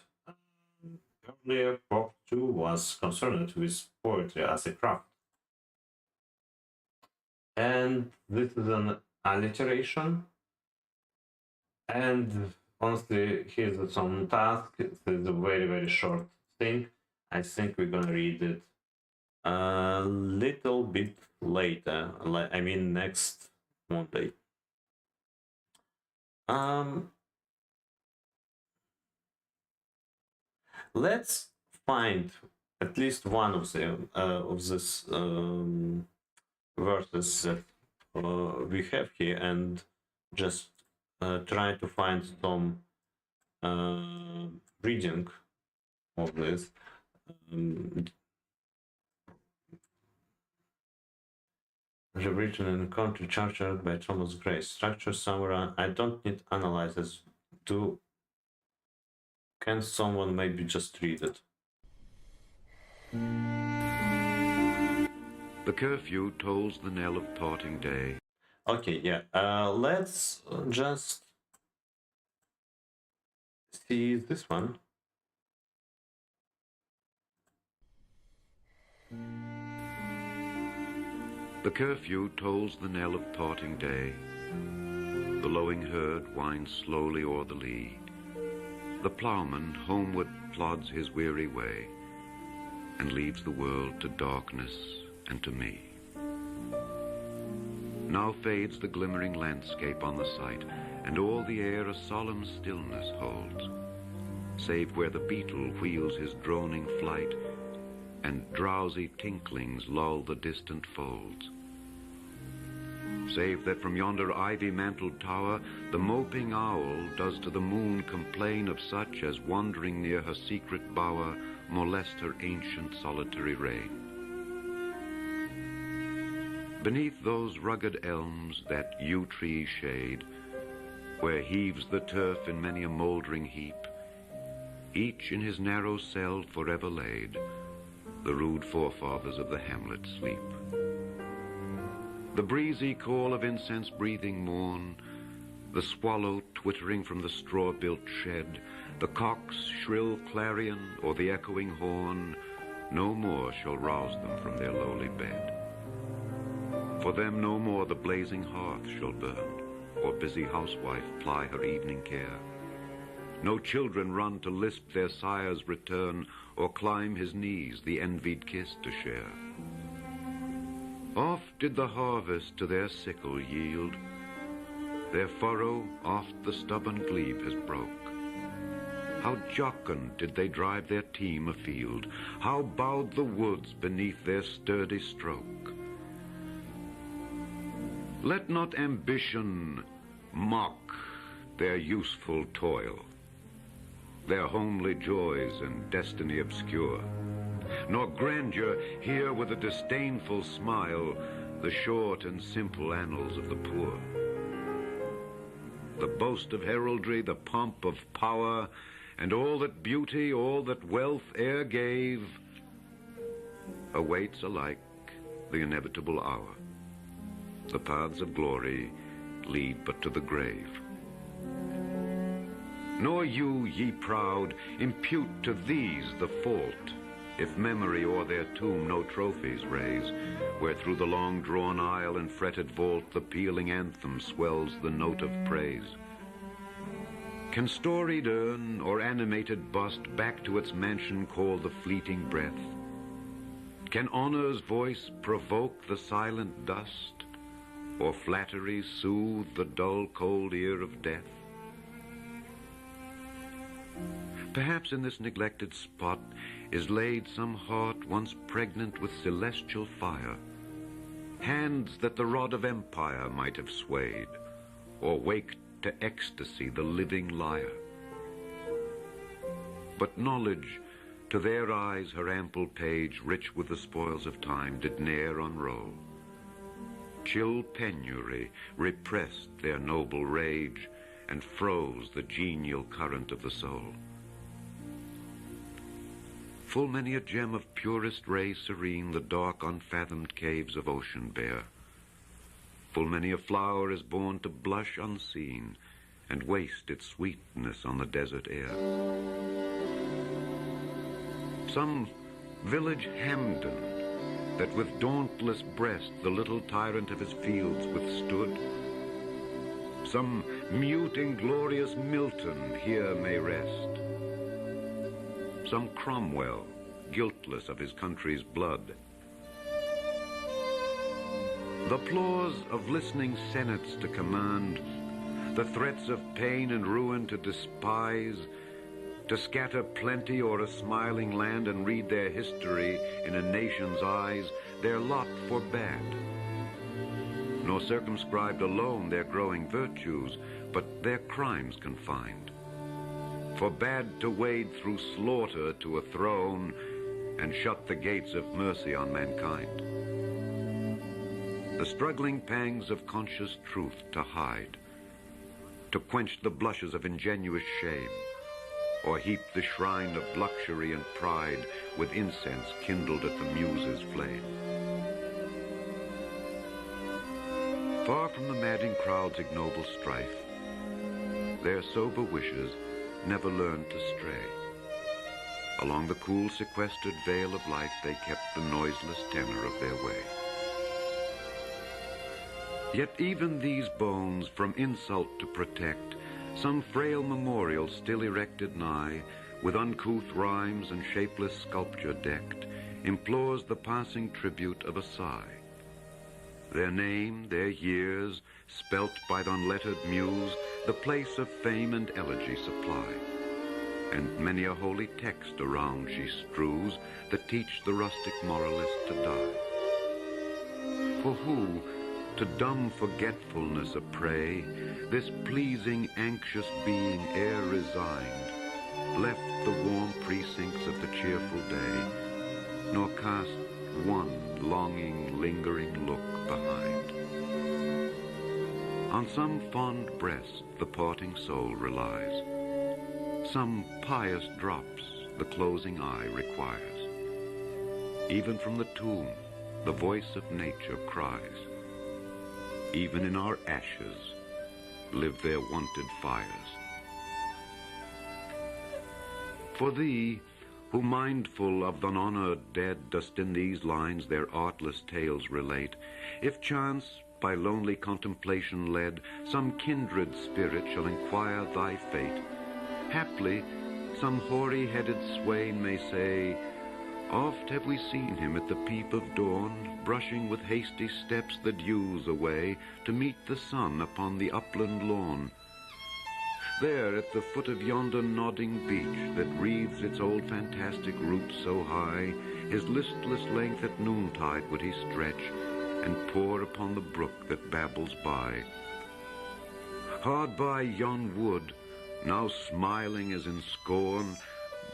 [SPEAKER 1] earlier, Pope too was concerned with poetry as a craft. And this is an alliteration. And honestly, here's some task. It's a very, very short thing. I think we're gonna read it a little bit later. I mean, next Monday. Let's find at least one of them of this verses that we have here, and just try to find some reading of this. Written in Country Charter by Thomas Gray. Structure summary. I don't need analysis. Can someone maybe just read it?
[SPEAKER 7] The curfew tolls the knell of parting day.
[SPEAKER 1] Okay, yeah. Let's just see this one.
[SPEAKER 7] The curfew tolls the knell of parting day. The lowing herd winds slowly o'er the lea. The ploughman homeward plods his weary way, and leaves the world to darkness and to me. Now fades the glimmering landscape on the sight, and all the air a solemn stillness holds, save where the beetle wheels his droning flight, and drowsy tinklings lull the distant folds. Save that from yonder ivy-mantled tower, the moping owl does to the moon complain of such as wandering near her secret bower molest her ancient solitary reign. Beneath those rugged elms that yew trees shade, where heaves the turf in many a mouldering heap, each in his narrow cell forever laid, the rude forefathers of the hamlet sleep. The breezy call of incense-breathing morn, the swallow twittering from the straw-built shed, the cock's shrill clarion or the echoing horn, no more shall rouse them from their lowly bed. For them no more the blazing hearth shall burn, or busy housewife ply her evening care. No children run to lisp their sire's return, or climb his knees the envied kiss to share. Oft did the harvest to their sickle yield, their furrow oft the stubborn glebe has broke. How jocund did they drive their team afield, how bowed the woods beneath their sturdy stroke. Let not ambition mock their useful toil, their homely joys and destiny obscure, nor grandeur hear with a disdainful smile the short and simple annals of the poor. The boast of heraldry, the pomp of power, and all that beauty, all that wealth e'er gave, awaits alike the inevitable hour. The paths of glory lead but to the grave. Nor you, ye proud, impute to these the fault, if memory o'er their tomb no trophies raise, where through the long-drawn aisle and fretted vault the pealing anthem swells the note of praise. Can storied urn or animated bust back to its mansion call the fleeting breath? Can honor's voice provoke the silent dust, or flattery soothe the dull cold ear of death? Perhaps in this neglected spot is laid some heart once pregnant with celestial fire, hands that the rod of empire might have swayed, or waked to ecstasy the living lyre. But knowledge, to their eyes her ample page, rich with the spoils of time, did ne'er unroll. Chill penury repressed their noble rage, and froze the genial current of the soul. Full many a gem of purest ray serene the dark unfathomed caves of ocean bear. Full many a flower is born to blush unseen, and waste its sweetness on the desert air. Some village Hamden, that with dauntless breast the little tyrant of his fields withstood, some mute inglorious Milton here may rest, some Cromwell, guiltless of his country's blood. The applause of listening senates to command, the threats of pain and ruin to despise, to scatter plenty o'er a smiling land and read their history in a nation's eyes, their lot forbade. Nor circumscribed alone their growing virtues, but their crimes confined. Forbade to wade through slaughter to a throne, and shut the gates of mercy on mankind. The struggling pangs of conscious truth to hide, to quench the blushes of ingenuous shame, or heap the shrine of luxury and pride with incense kindled at the muse's flame. Far from the madding crowd's ignoble strife, their sober wishes never learned to stray. Along the cool sequestered vale of life they kept the noiseless tenor of their way. Yet even these bones from insult to protect, some frail memorial still erected nigh, with uncouth rhymes and shapeless sculpture decked, implores the passing tribute of a sigh. Their name, their years, spelt by the unlettered muse, the place of fame and elegy supply. And many a holy text around she strews, that teach the rustic moralist to die. For who, to dumb forgetfulness a prey, this pleasing, anxious being ere resigned, left the warm precincts of the cheerful day, nor cast one longing, lingering look behind. On some fond breast the parting soul relies, some pious drops the closing eye requires. Even from the tomb the voice of nature cries, even in our ashes live their wonted fires. For thee, who mindful of thine honored dead dost in these lines their artless tales relate, if chance, by lonely contemplation led, some kindred spirit shall inquire thy fate, haply some hoary-headed swain may say, oft have we seen him at the peep of dawn, brushing with hasty steps the dews away, to meet the sun upon the upland lawn. There at the foot of yonder nodding beech that wreathes its old fantastic roots so high, his listless length at noontide would he stretch, and pore upon the brook that babbles by. Hard by yon wood, now smiling as in scorn,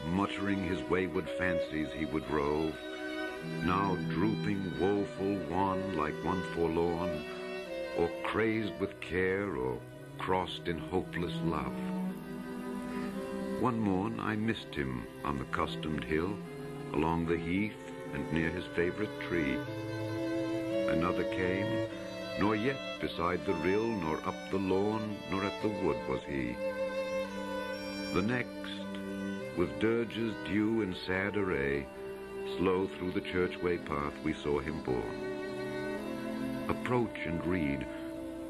[SPEAKER 7] muttering his wayward fancies he would rove, now drooping woeful wan like one forlorn, or crazed with care, or crossed in hopeless love. One morn I missed him on the customed hill, along the heath and near his favorite tree. Another came, nor yet beside the rill, nor up the lawn, nor at the wood was he. The next, with dirges due in sad array, slow through the churchway path we saw him borne. Approach and read,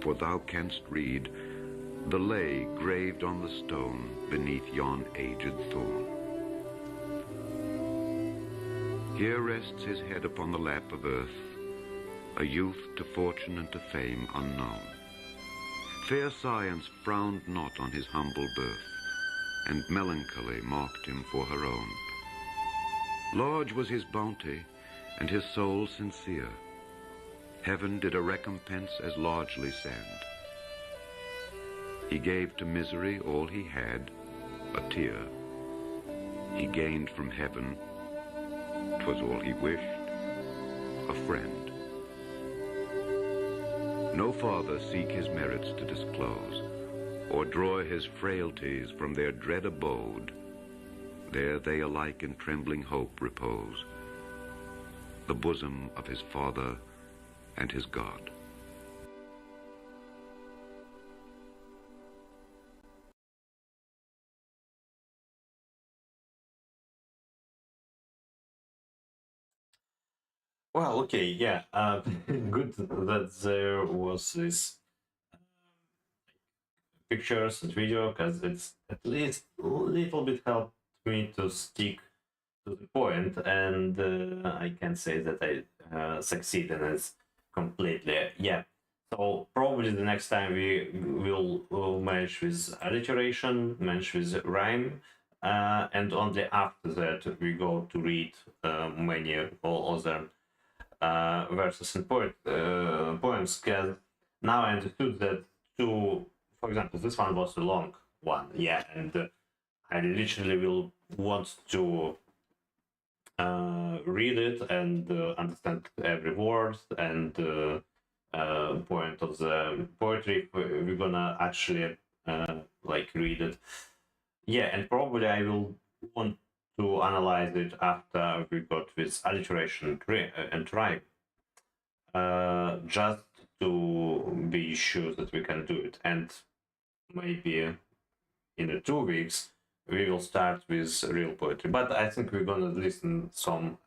[SPEAKER 7] for thou canst read, the lay graved on the stone beneath yon aged thorn. Here rests his head upon the lap of earth, a youth to fortune and to fame unknown. Fair science frowned not on his humble birth, and melancholy mocked him for her own. Large was his bounty, and his soul sincere. Heaven did a recompense as largely send. He gave to misery all he had, a tear. He gained from heaven, 'twas all he wished, a friend. No father seek his merits to disclose, or draw his frailties from their dread abode. There they alike in trembling hope repose, the bosom of his Father and his God.
[SPEAKER 1] Well, okay, yeah. Good that there was this pictures and video, because it's at least a little bit helped me to stick to the point, and I can say that I succeed in it completely. Yeah. So probably the next time we will manage with alliteration, manage with rhyme, and only after that we go to read many or other verses and poems. Because now I understood that for example, this one was a long one, yeah, and I literally will want to read it and understand every word and point of the poetry. We're gonna actually like read it, yeah, and probably I will want to analyze it after we got with alliteration and rhyme, just to be sure that we can do it. And maybe in 2 weeks we will start with real poetry, but I think we're gonna listen some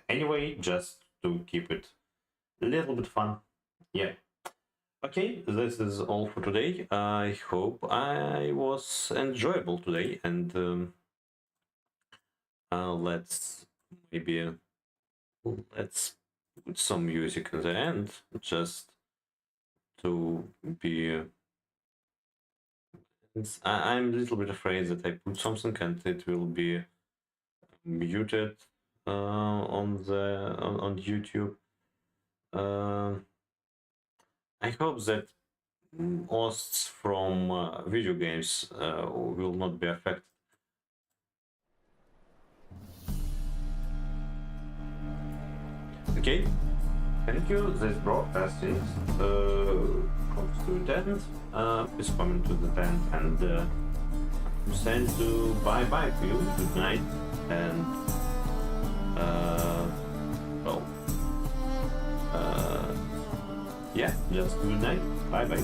[SPEAKER 1] anyway, just to keep it a little bit fun. Yeah. Okay, this is all for today. I hope I was enjoyable today, and let's put some music in the end, just to be. I'm a little bit afraid that I put something and it will be muted on YouTube. I hope that hosts from video games will not be affected. Okay, thank you. This broadcasting comes to the end. Please comment to the end and send to bye to you. Good night and well, yeah, just good night. Bye.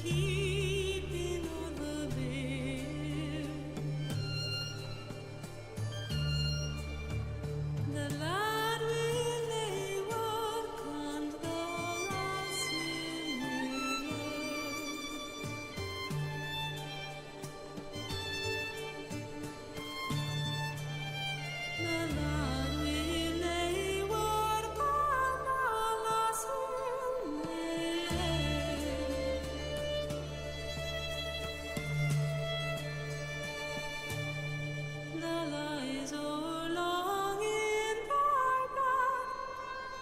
[SPEAKER 8] keeping on the bill. The lad will lay work on the lass will learn. The lad will lay work on the lass will learn. The lies are long in thy blood,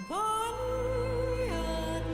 [SPEAKER 8] bonny and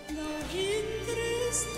[SPEAKER 8] Thou hindrest